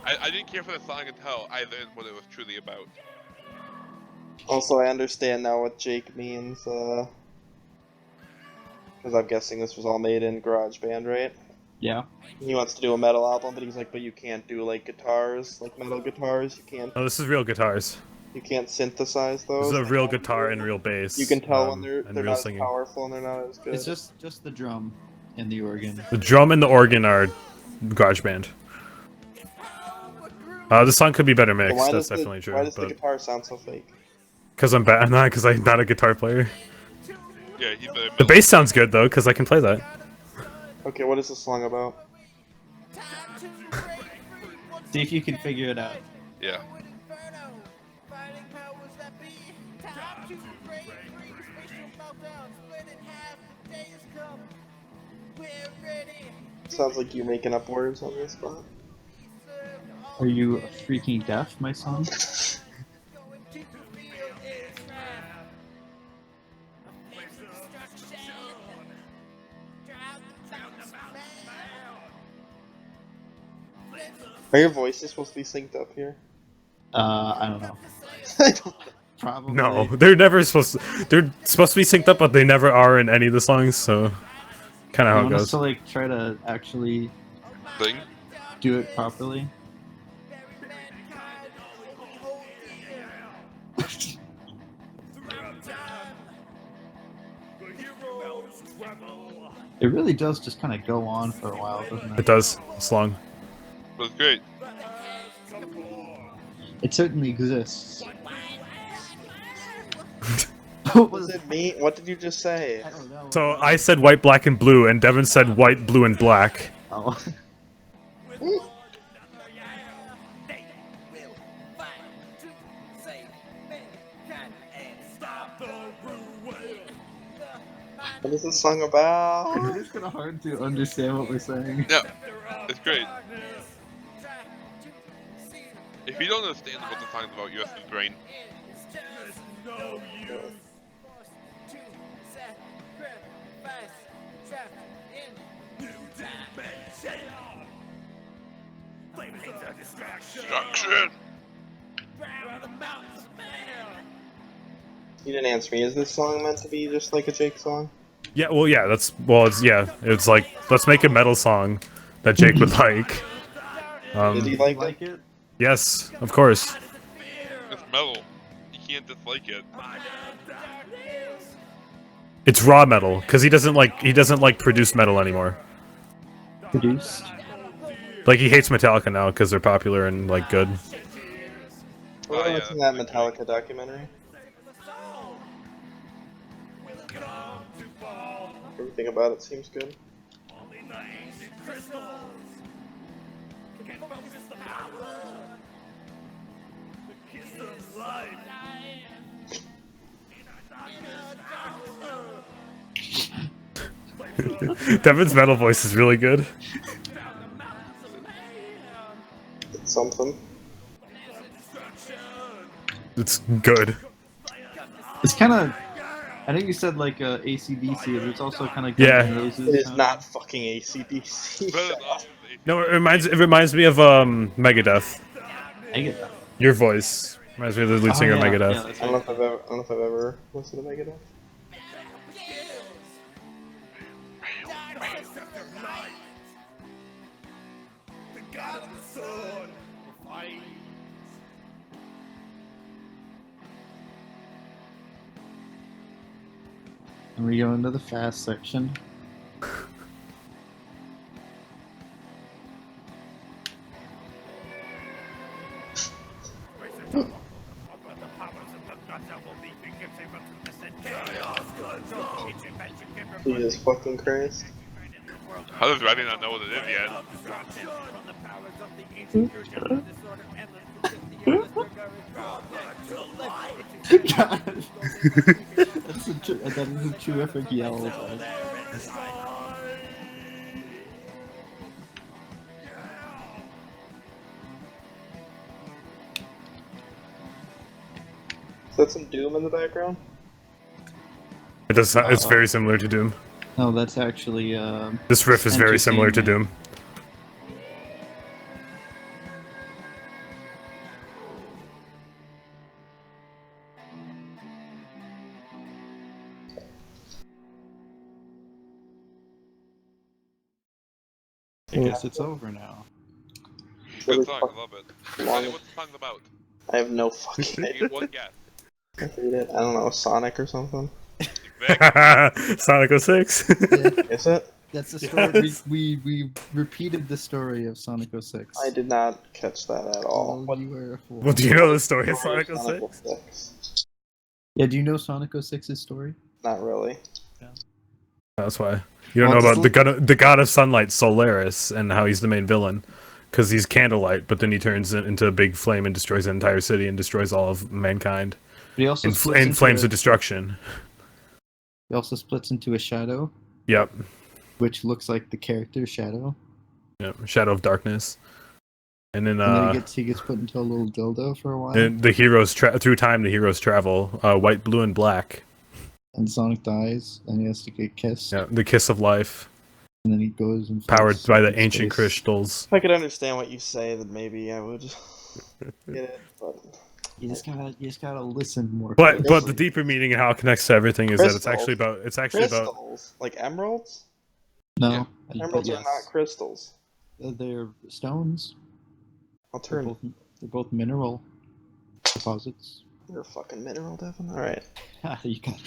I didn't care for the song until I learned what it was truly about. Also, I understand now what Jake means, because I'm guessing this was all made in GarageBand, right? Yeah. He wants to do a metal album, but he's like, but you can't do, like, guitars, like metal guitars, Oh, this is real guitars. you can't synthesize This those. is a real guitar and real bass. You can tell when they're and not real as singing. powerful and they're not as good. It's just the drum and the organ. The drum and the organ are GarageBand. The song could be better So mixed. That's definitely true. why does the But guitar sound so fake? because I'm bad, not because I'm not a guitar player. Yeah, he's very The bass sounds good though, because I can play that. Okay, what is this song about? See if you can figure it out. Yeah. Sounds like you're making up words on this spot. Are you freaking deaf, my son? Are your voices supposed to be synced up here? I don't know. I don't- Probably. No, they're never supposed to. They're supposed to be synced up, but they never are in any of the songs. So, kind of You how it want us goes. to like try to actually Thing. do it properly? It really does just kind of go on for a while, doesn't It it? does. It's long. But it's great. It certainly exists. What does it mean? What did you just say? I don't know. So I said white, black, and blue, and Devin said white, blue, and black. Oh. What is this song about? It's kind of hard to understand what we're saying. Yeah, it's great. If you don't understand what the song's about, you're asking brain. Destruction! You didn't answer me. Is this song meant to be just like a Jake song? Yeah, well, yeah, it's like let's make a metal song that Jake would like. Did he like it? it? Yes, of course. It's metal. You can't dislike it. It's raw metal because he doesn't like produced metal anymore. Produced. Like he hates Metallica now because they're popular and like good. What about watching that Metallica documentary? Everything about it seems good. Devin's metal voice is really good. It's something. It's good. It's kind of. I think you said like AC/DC, but it's also kind of Yeah. Guns N' It is Roses. not fucking AC/DC. But it's awesome. No, it reminds me of Megadeth. I get that. Your voice reminds me of the lead singer of Oh, yeah, Megadeth. yeah, that's I don't know if I've ever listened to Megadeth. And we go into the fast section. Jesus fucking Christ. How does Reddy not know what it is yet? God. That is a terrific yell. But... Is that some Doom in the background? It does. It's very similar to Doom. No, that's actually. This riff is very similar to Entertainment. Doom. I guess it's over now. Good song, I love it. Long. What's the song about? I have no fucking You idea. get one guess. I read it. I don't know, Sonic or something. Exactly. Sonic 06. Is it? That's the story. Yes. We repeated the story of Sonic 06. I did not catch that at all. Well, What you were a fool. Well, do you know the story of story Sonic 06? 06? Yeah, do you know Sonic 06's story? Not really. That's why. You don't Well, know about just the god of sunlight, Solaris, and how he's the main villain. Because he's candlelight, but then he turns into a big flame and destroys the entire city and destroys all of mankind. But he also In, splits in into flames a- of destruction. He also splits into a shadow, Yep. which looks like the character Shadow. Yep. Shadow of Darkness. And then, And then he gets put into a little dildo for a while. and the heroes through time. The heroes travel white, blue, and black. And Sonic dies, and he has to get kissed. Yeah, the kiss of life, And then he goes and powered fights by the in ancient space. crystals. If I could understand what you say, then maybe I would get it. But You just gotta listen more. But closely. the deeper meaning and how it connects to everything is that it's Crystals. actually about crystals, like emeralds. no, but Emeralds yes. are not crystals. They're stones. I'll They're turn. both mineral deposits. You're a fucking mineral, Devin. All right. You got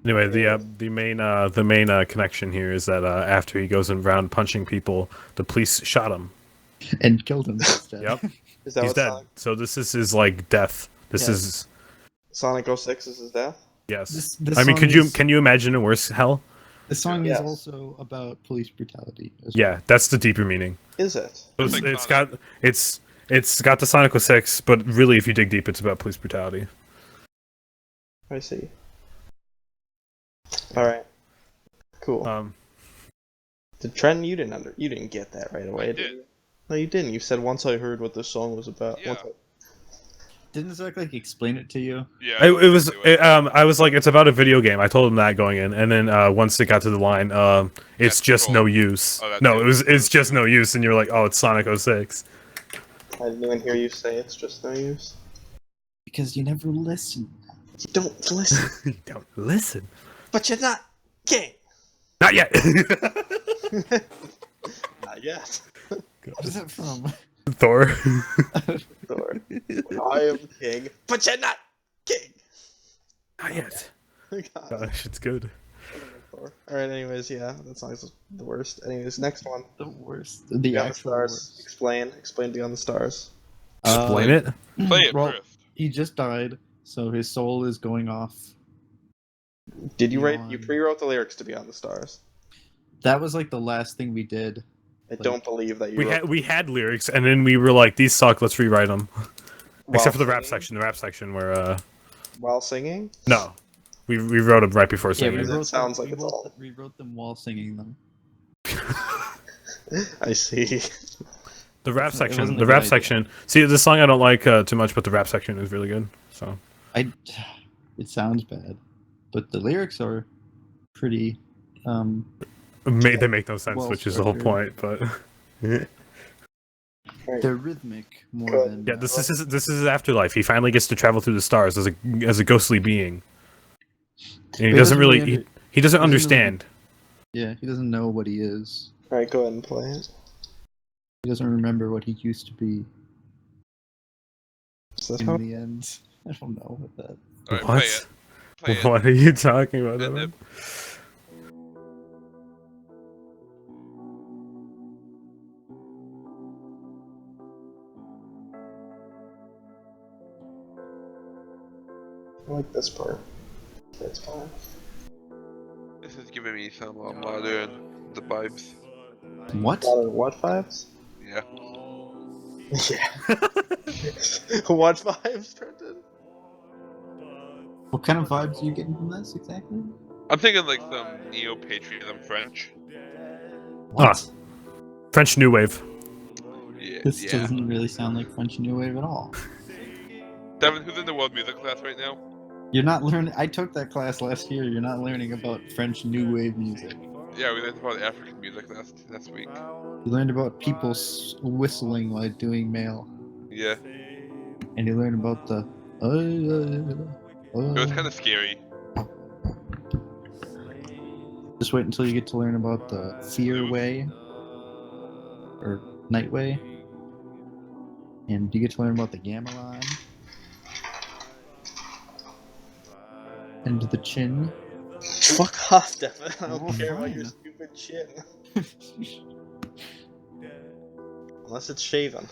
Anyway, the main connection here is that after he goes around punching people, the police shot him. and killed him instead. Yep, Is that he's what dead. Sonic, So this is his like death. This Yeah. is Sonic 06 is his death? yes. This I mean, song can you imagine a worse hell? The song Yes. is also about police brutality. As Yeah, that's the deeper meaning. Is it? So It's like it's Sonic. got it's got the Sonic 06, but really, if you dig deep, it's about police brutality. I see. All right. Cool. Did Trent? You didn't get that right away, I did did. you? No, you didn't. You said once I heard what this song was about. Yeah. Didn't Zach like explain it to you? Yeah. It was do it. I was like, it's about a video game. I told him that going in, and then once it got to the line, it's That's just cool. no use. Oh, that No, too. it's just no use, and you're like, oh, it's Sonic 06. I didn't even hear you say it's just no use. Because you never listen. You don't listen, Don't listen. but you're not king. Not yet. Not yet. What is that from? Thor. Thor. I am king, but you're not king. Not yet. God. Gosh, it's good. Thor. All right. Anyways, yeah, that song's the worst. Anyways, next one. The worst. The Beyond the actual stars. worst. Explain Beyond the Stars. Explain it. Play it well, first. he just died, so his soul is going off. Did you write? You Beyond. pre-wrote the lyrics to Beyond the Stars. That was like the last thing we did. I don't believe that you. We had lyrics, and then we were like, these suck. Let's rewrite them. while Except for the rap singing? section. The rap section where While singing. no, we wrote them right before Yeah, singing. That sounds like it's all- We wrote them while singing them. I see. The rap It section. wasn't a The good rap idea. section. See, this song I don't like too much, but the rap section is really good. So It sounds bad, but the lyrics are pretty. they make no sense, Well which is the whole point. But They're rhythmic more Good. than. yeah, this is his afterlife. He finally gets to travel through the stars as a ghostly being. And he doesn't really he doesn't really- understand. Yeah, he doesn't know what he is. All right, go ahead and play it. He doesn't remember what he used to be Is that in how? the end. I don't know what that. Alright, What? play it. Play it. What are you talking about? And Evan? I like this part. That's fine. This is giving me some modern the vibes. What? What vibes? Yeah. Yeah. What vibes, Trenton? What kind of vibes are you getting from this exactly? I'm thinking like some neo-patriotism French. What? French New Wave. Yeah. This yeah. doesn't really sound like French New Wave at all. Devin, who's in the world music class right now? You're not learning. I took that class last year. You're not learning about French New Wave music. Yeah, we learned about African music last week. You learned about people whistling while doing mail, Yeah. and you learned about the. It was kind of scary. Just wait until you get to learn about the Fear Way, or Night Way, and you get to learn about the Gamelan, and the Chin. Fuck off, Devin. I don't Oh, care about your fine. stupid shit. Unless it's shaven.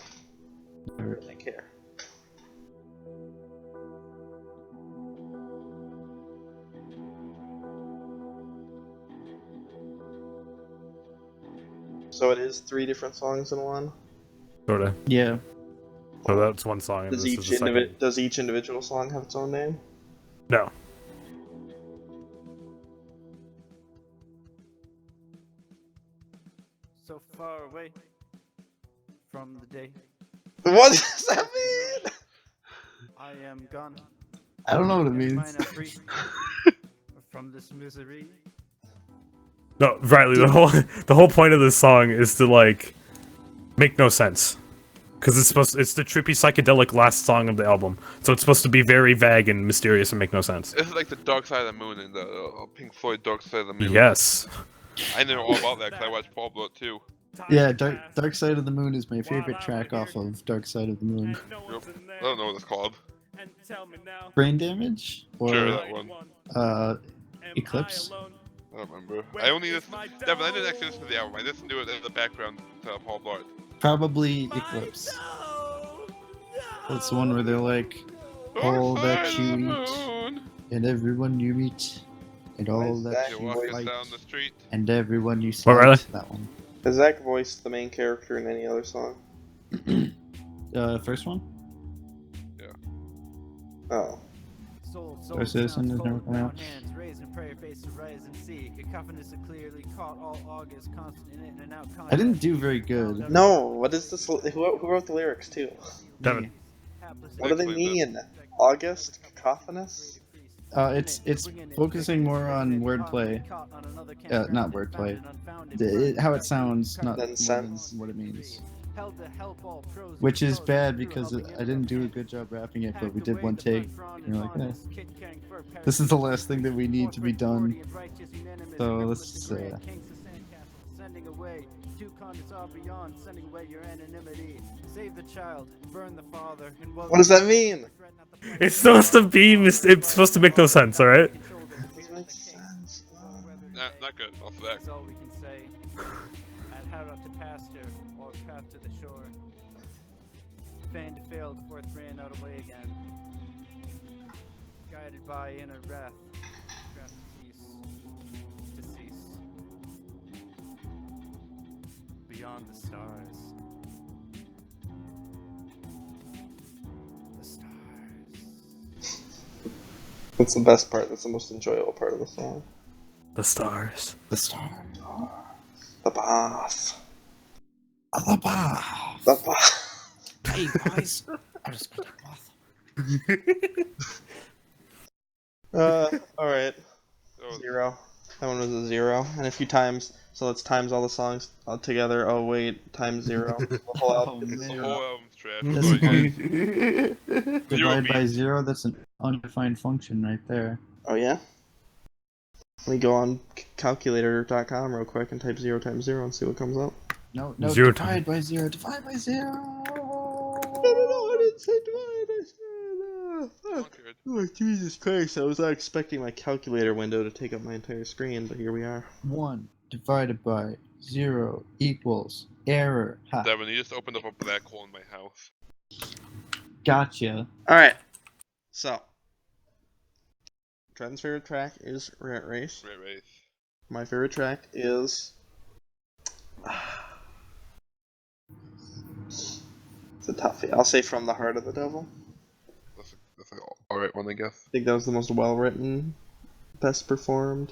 I care. So it is 3 different songs in one? Sort of. Yeah. So that's one song, and Does this is the second. does each individual song have its own name? No. So far away from the day What does that mean? I am gone. I don't know what it Never means. mind, I'm free from this misery. No, Riley. The whole point of this song is to like make no sense, because it's the trippy psychedelic last song of the album, so it's supposed to be very vague and mysterious and make no sense. This is like the Dark Side of the Moon in the Pink Floyd Dark Side of the Moon. Yes. I know all about that because I watched Paul Blart too. Yeah, Dark Side of the Moon is my favorite track off of Dark Side of the Moon. Yep. I don't know what it's called. Brain Damage? Or Sure, that one. Eclipse? I don't remember. I only listened. Devin, I didn't actually listen to the album. I listened to it in the background to Paul Blart. Probably Eclipse. That's the one where they're like, all that Dark you Side of the eat, Moon. and everyone you meet, and all that You're you walking fight, down the street. and everyone you What, slight. Riley? That one. Does Zach voice the main character in any other song? First one? Oh. Our citizen has never come out. Hands, raise and pray, face to rise and seek. A covenant clearly caught all August, constant in and out. I didn't do very good. No, what is this? Who wrote the lyrics too? Devin. What do they mean? August? Cacophonous? It's focusing more on wordplay. Not wordplay. How it sounds, not Than more sense. than what it means. Which is bad because I didn't do a good job rapping it, but we did one take. And you're like, eh. This is the last thing that we need to be done. So let's Sending away two continents are beyond, sending away your anonymity. Save the child, burn the father, and What does that mean? It's supposed to be. It's supposed to make no sense. All right. Doesn't make sense. Not good. Off of that. That's all we can say. I'd head out to pasture or path to the shore. Feigned to fail, the fourth ran out away again. Guided by inner wrath, craft to cease. Beyond the stars. The stars. That's the best part. That's the most enjoyable part of the song. The stars. The star. The boss. The bar. The boss. Hey guys, I just got Alright. So, 0. That one was a 0. And if you times, so let's times all the songs all together. Oh wait, times 0. The whole album is man. the 0. whole album's trash. That's But fine. Zero Divide by means- 0, that's an undefined function right there. Oh yeah? Let me go on calculator.com real quick and type 0 times 0 and see what comes up. No, Zero divide by 0, divide by 0. No, I didn't say divide. I said, Conquered. oh, Jesus Christ. I was not expecting my calculator window to take up my entire screen, but here we are. 1 divided by 0 equals error. Ha. Devin, you just opened up a black hole in my house. Gotcha. Alright. So. Tren's favorite track is Rat Race. Rat Race. My favorite track is. It's a toughie. I'll say From the Heart of the Devil. That's an alright one, I guess. I think that was the most well written, best performed.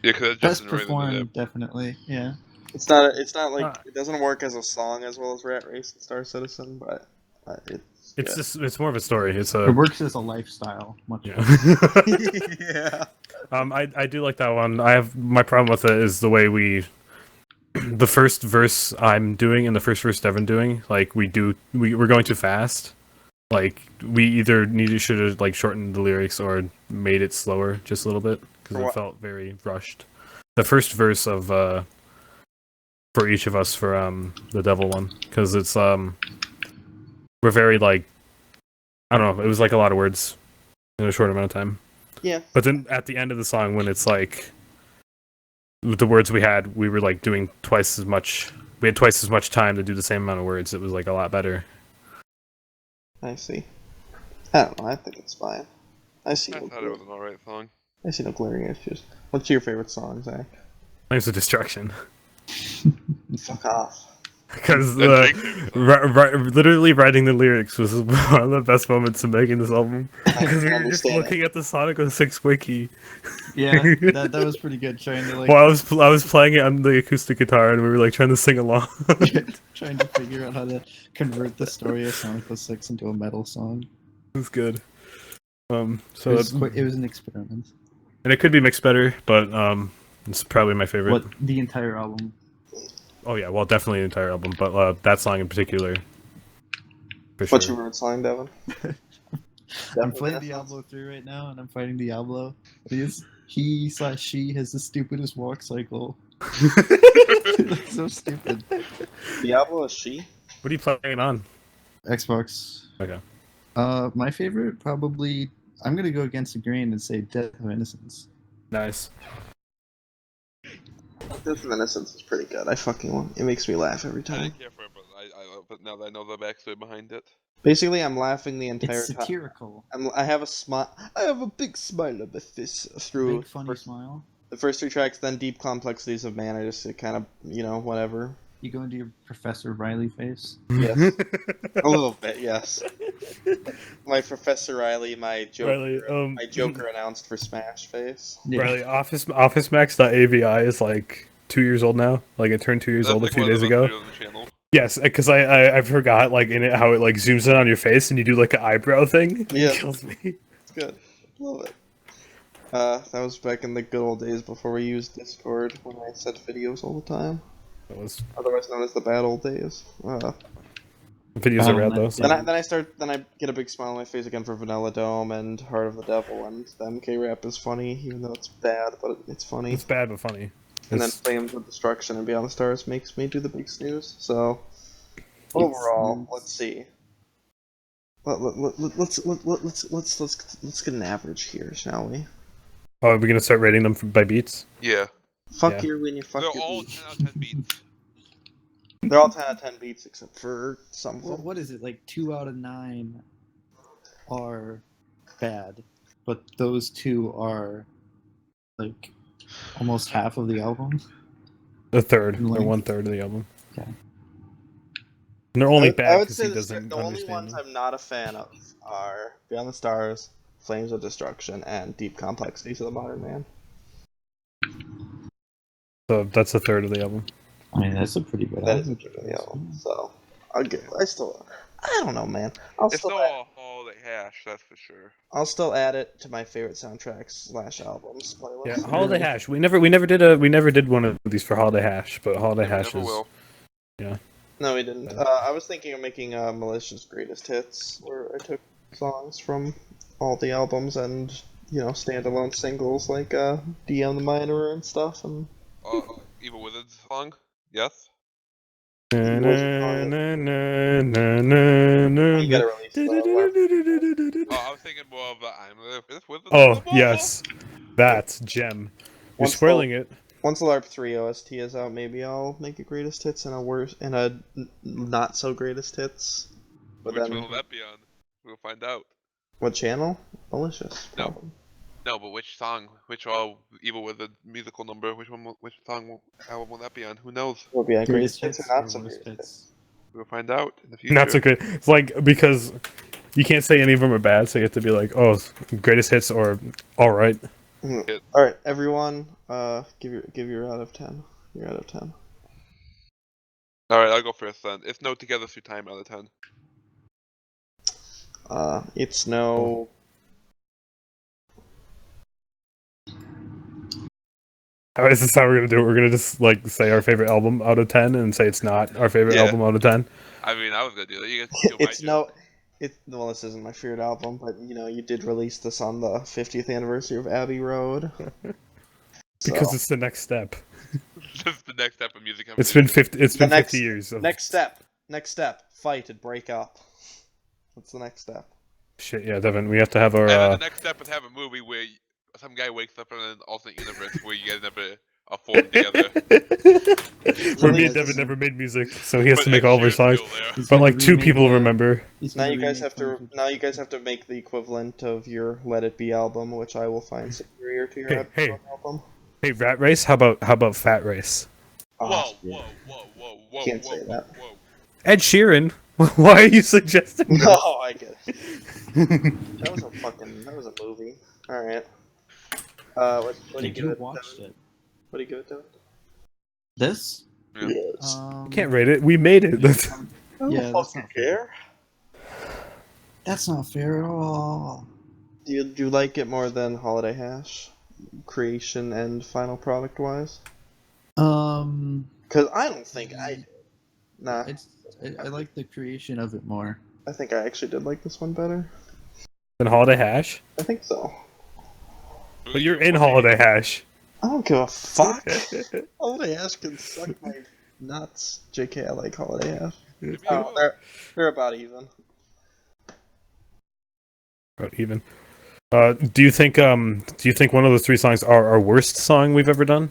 Yeah, because Best Justin right into performed, definitely. Yeah. It's not like it doesn't work as a song as well as Rat Race and Star Citizen, but It's yeah. just. It's more of a story. It's a. It works as a lifestyle. Much Yeah. Yeah. I do like that one. I have my problem with it is the way the first verse I'm doing and the first verse Devin doing, like we're going too fast. Like we either should have like shortened the lyrics or made it slower just a little bit because For it what? felt very rushed. The first verse of for each of us for the Devil one because it's we're very like I don't know. It was like a lot of words in a short amount of time. Yeah. But then at the end of the song, when it's like with the words we had, we were like doing twice as much. We had twice as much time to do the same amount of words. It was like a lot better. I see. I don't know. I think it's fine. I see. I thought it was an alright song. I see no glaring issues. What's your favorite song, Zach? Flames of Destruction. Fuck off. Because literally writing the lyrics was one of the best moments of making this album. Because we were just looking at the Sonic 06 wiki. Yeah, that was pretty good. Trying to like Well, I was playing it on the acoustic guitar, and we were like trying to sing along. trying to figure out how to convert the story of Sonic 06 into a metal song. It was good. It was an experiment. And it could be mixed better, but it's probably my favorite. What, the entire album? Oh yeah, well definitely the entire album, but that song in particular. For What's sure. your favorite song, Devin? I'm playing Diablo 3 right now, and I'm fighting Diablo. He/she has the stupidest walk cycle. It's so stupid. Diablo is she? What are you playing on? Xbox. Okay. My favorite probably. I'm gonna go against the grain and say Death of Innocence. Nice. Death of Innocence is pretty good. It makes me laugh every I time. didn't care for it, but now that I know the backstory behind it. Basically, I'm laughing the entire It's time. satirical. I have a smile. I have a big smile on my face through Big funny smile. the first 3 tracks. Then Deep Complexities of Man. It kind of whatever. You go into your Professor Riley face. Yes, a little bit. Yes. My Professor Riley, my Joker, Riley, my Joker announced for Smash face. Yeah. Riley, OfficeMax.avi is like 2 years old now. Like it turned 2 years old a few days ago. Yes, because I forgot like in it how it like zooms in on your face and you do like an eyebrow thing. Yeah. It kills me. It's good. Love it. That was back in the good old days before we used Discord when I sent videos all the time. That was Otherwise known as the bad old days. videos are rad though. So. Then I get a big smile on my face again for Vanilla Dome and Heart of the Devil, and the MK rap is funny, even though it's bad, but it's funny. It's bad but funny. And then It's- Flames of Destruction and Beyond the Stars makes me do the big snooze. So overall, let's see. Let's get an average here, shall we? Oh, are we gonna start rating them by beats? Yeah. Fuck Yeah. your win, you fuck They're your all beat. 10 out of 10 beats. They're all 10 out of 10 beats except for some of them. What is it? Like 2 out of 9 are bad, but those 2 are like almost half of the album. A third. In They're length. 1/3 of the album. Okay. And they're only I bad would because say he the doesn't only understand ones them. I'm not a fan of are Beyond the Stars, Flames of Destruction, and Deep Complexities of the Modern Man. So that's a third of the album. I mean, that's a pretty good That is a album. good of the album. So I don't know, man. It's still all the hash, that's for sure. I'll still add it to my favorite soundtracks / albums playlist. Yeah, Holiday Hash. We never did one of these for Holiday Hash, but Holiday Never Hash is will. No, we didn't. I was thinking of making Malicious Greatest Hits, where I took songs from all the albums and standalone singles like DM the Miner and stuff. And Evil Wizard's song? Yes? you gotta release the Oh, I was thinking more of I'm the Wizard. Oh yes, that's gem. You're Once spoiling it. Once the LARP 3 OST is out, maybe I'll make a greatest hits and a not so greatest hits. But Which then, one will that be on? We'll find out. what channel? Malicious. No. Probably. No, but which song? Which Evil Wizard musical number? Which song? Album will that be on? Who knows? Will be on Greatest greatest hits hits or or not so worst greatest hits? hits. We'll find out in the future. Not so good. It's like because you can't say any of them are bad, so you have to be like, oh, greatest hits or all right. All right, everyone, give your out of 10. You're out of 10. Alright, I'll go first then. It's no Together Through Time out of 10. It's no. How is this how we're gonna do it? We're gonna just like say our favorite album out of 10 and say it's not our favorite Yeah. album out of 10. I mean, I was gonna do that. You guys do It's no. Well, this isn't my favorite album, but you did release this on the 50th anniversary of Abbey Road. Because So, it's the next step. This is the next step of music. It's been 50. It's been The next- 50 years. Of next step, fight and break up. That's the next step. shit. Yeah, Devin, we have to have our. And then the next step is have a movie where some guy wakes up in an alternate universe where you guys never formed together. Where me Yeah, and Devin it's- never made music, so he has But to make Ed all of our Sheeran's songs. still there. He's But gonna like 2 remake, people remember. he's Now gonna you guys remake have to. 2015. Now you guys have to make the equivalent of your Let It Be album, which I will find superior to your Hey, Epic hey. Elbum album. Hey, Rat Race. How about Fat Race? Oh, Whoa, shit. whoa, whoa, whoa, whoa, Can't whoa, say whoa, that. whoa. Ed Sheeran. Why are you suggesting this? No, I get it. That was a movie. All right. What do you I give do it? watched Devin? it. What do you give it, Devin? This? Yeah. Yes. Can't rate it. We made it. That's- I don't Yeah, that's fucking not fair. care. That's not fair at all. Do you like it more than Holiday Hash, creation and final product wise? Because I don't think I did. Nah, I like the creation of it more. I think I actually did like this one better. Then Holiday Hash. I think so. But you're in Holiday Hash. I don't give a fuck. Holiday Hash can suck my nuts. JK, I like Holiday Hash. Oh, they're about even. About even. Do you think one of those 3 songs are our worst song we've ever done?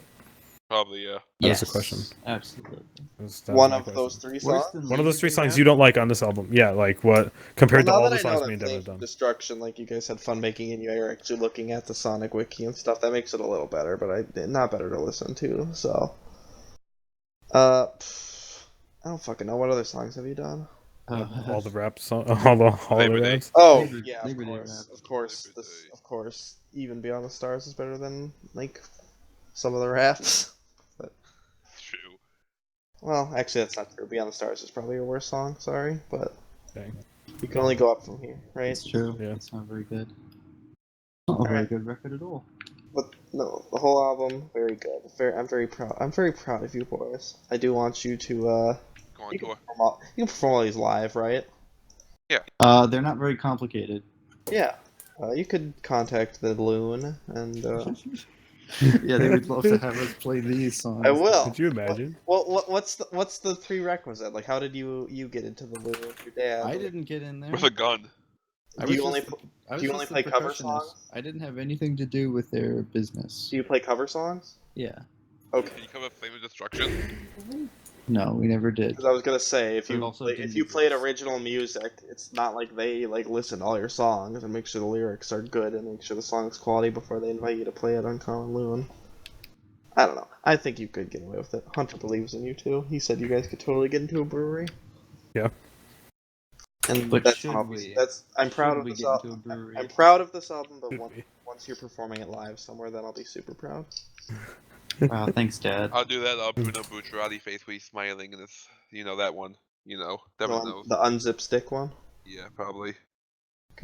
Probably, yeah. That was the question. Absolutely. That was One my of question. those 3 Worse songs. than One of those 3 Labor Day songs you don't like on this album. Yeah, like what compared Well, to now all that the I know songs that me and Devin have Thank done. Destruction, like you guys had fun making, and you're actually looking at the Sonic Wiki and stuff, that makes it a little better, but not better to listen to. So, I don't fucking know. What other songs have you done? All the rap songs, all the holiday Labor Day. raps. Oh, Labor- yeah, Labor Day of course, Labor Day. of course. Even Beyond the Stars is better than like some of the raps. But It's true. well, actually, that's not true. Beyond the Stars is probably your worst song. Sorry, but Dang. you can only go up from here, right? It's true. Yeah. It's not very good. Not a very Alright. good record at all. But no, the whole album very good. I'm very proud. I'm very proud of you boys. I do want you to Go on you can tour. perform all these live, right? They're not very complicated. Yeah. You could contact the Loon and Yeah, they would love to have us play these songs. I will. Could you imagine? What's the prerequisite? Like, how did you get into the Loon with your dad? I Like, didn't get in there. With a gun. I Do you was only just pl- the- I was do you just only the play cover percussionist. songs? I didn't have anything to do with their business. Do you play cover songs? Yeah. Okay. Can you cover Flame of Destruction? No, we never did. Because I was gonna say if But it you also if didn't you played exist. original music, it's not like they like listen to all your songs and make sure the lyrics are good and make sure the song's quality before they invite you to play it on Common Loon. I don't know. I think you could get away with it. Hunter believes in you too. He said you guys could totally get into a brewery. Yeah. And But that's should obvious. we? I'm proud Should of we this get into a album. brewery? I'm proud of this album, but Should we? once you're performing it live somewhere, then I'll be super proud. Wow, thanks, Dad. I'll do that Bruno Bucciarati face where he's smiling and it's, that one. Devin knows. The unzip stick one. Yeah, probably.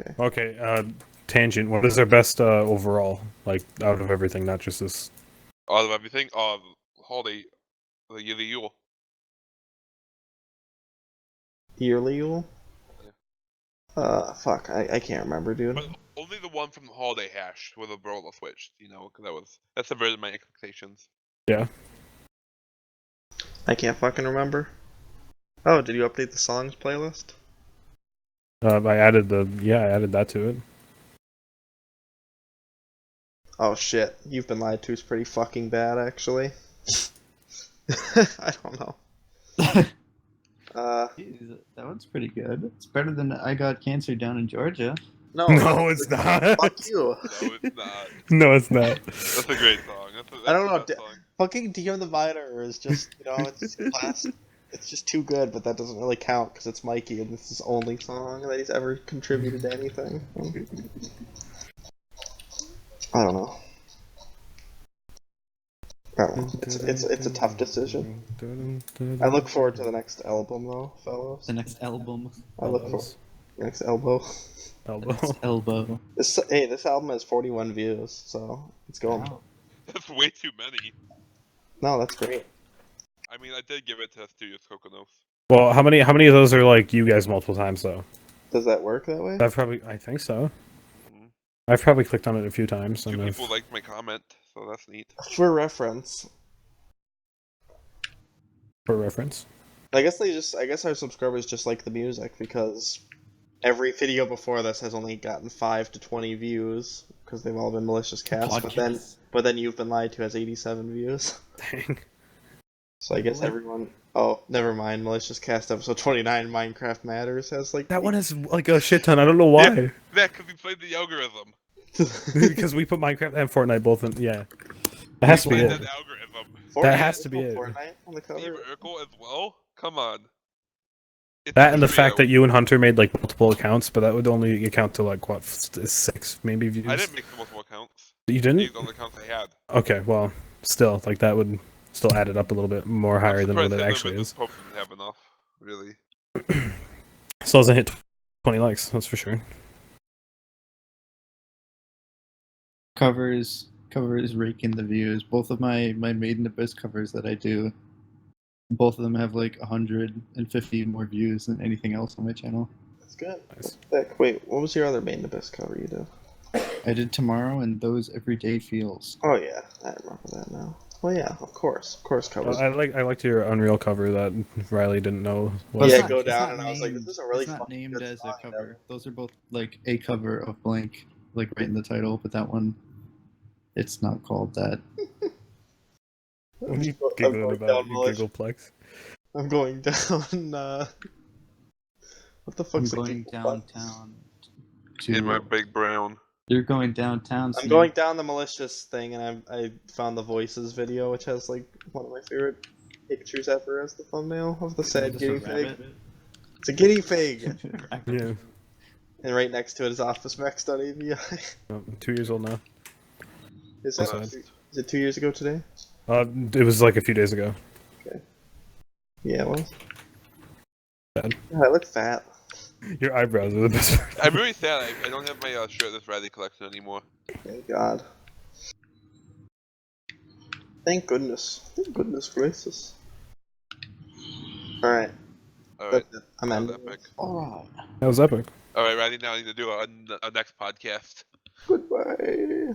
Okay. Okay, tangent. What is our best overall? Like out of everything, not just this. Out of everything, Holiday, the Yearly Yule. Yearly Yule. Yeah. Fuck. I can't remember, dude. But only the one from the Holiday Hash where the Brawler switched, because that subverted my expectations. Yeah. I can't fucking remember. Oh, did you update the songs playlist? I added that to it. Oh shit, You've Been Lied To is pretty fucking bad, actually. I don't know. Jeez, that one's pretty good. It's better than I Got Cancer Down in Georgia. No, No, it's not. Fuck you. No, it's not. No, it's not. That's a great song. That's I don't the know. best song. Fucking DM the Miner is just, it's classic. It's just too good, but that doesn't really count because it's Mikey and it's his only song that he's ever contributed to anything. I don't know. I don't know. It's a tough decision. I look forward to the next album though, fellows. The next album. I look for next elbow. Elbow. Elbow. This album has 41 views, so it's going. Wow. That's way too many. No, that's great. I mean, I did give it to Studios Coconos. Well, how many of those are like you guys multiple times though? Does that work that way? I think so. Mhm. I've probably clicked on it a few times. Two And people liked my comment, so that's neat. For reference, for reference. I guess our subscribers just like the music because every video before this has only gotten 5 to 20 views because they've all been malicious casts. Podcasts. But then You've Been Lied To has 87 views. Dang. So I guess everyone. Oh, never mind. Malicious Cast episode 29, Minecraft Matters, has like That one has like a shit ton. I don't know why. Yeah, because we played the algorithm. Because we put Minecraft and Fortnite both in. Yeah. That has to be Played it. that algorithm. Fortnite has is to be no it. Fortnite on the Steve cover. Urkel as well. Come on. It's That a and the fact trio. that you and Hunter made like multiple accounts, but that would only account to like what 6 maybe views. I didn't make the multiple accounts. You didn't? These are the accounts I had. Okay, well, still like that would still add it up a little bit more higher than what it actually is. Pope didn't have enough, really. Still doesn't hit 20 likes, that's for sure. Covers raking the views. Both of my Made in Abyss covers that I do, both of them have like 150 more views than anything else on my channel. That's good. Nice. Wait, what was your other Made in Abyss cover you did? I did Tomorrow and Those Everyday Feels. Oh yeah, I remember that now. Well, yeah, of course covers. I liked your Unreal cover that Riley didn't know. But Yeah, it's not- go it's down, not and I was like, named- this is a really it's not fucking named good as a song, cover. Devin. Those are both like a cover of blank, like right in the title, but that one, it's not called that. What are you I'm giggling going about? down, You Milish. giggleplex? I'm going down. What the I'm fuck's the going Giggle Plex? downtown In my to. big brown. You're going downtown. I'm Snake. going down the malicious thing, and I found the Voices video, which has like one of my favorite pictures ever as the thumbnail of the sad Is this guinea a pig. rabbit? It's a guinea pig, Yeah. and right next to it is OfficeMax.avi. 2 years old now. Is That's that sad. is it 2 years ago today? It was like a few days ago. Yeah, it was. Bad. God, I look fat. Your eyebrows are the best part. I'm really sad. I don't have my shirtless Riley collection anymore. Thank God. Thank goodness. Thank goodness gracious. Alright. Alright. That's it. I'm That was ending. epic. Alright. That was epic. Alright, Riley, now I need to do a next podcast. Goodbye.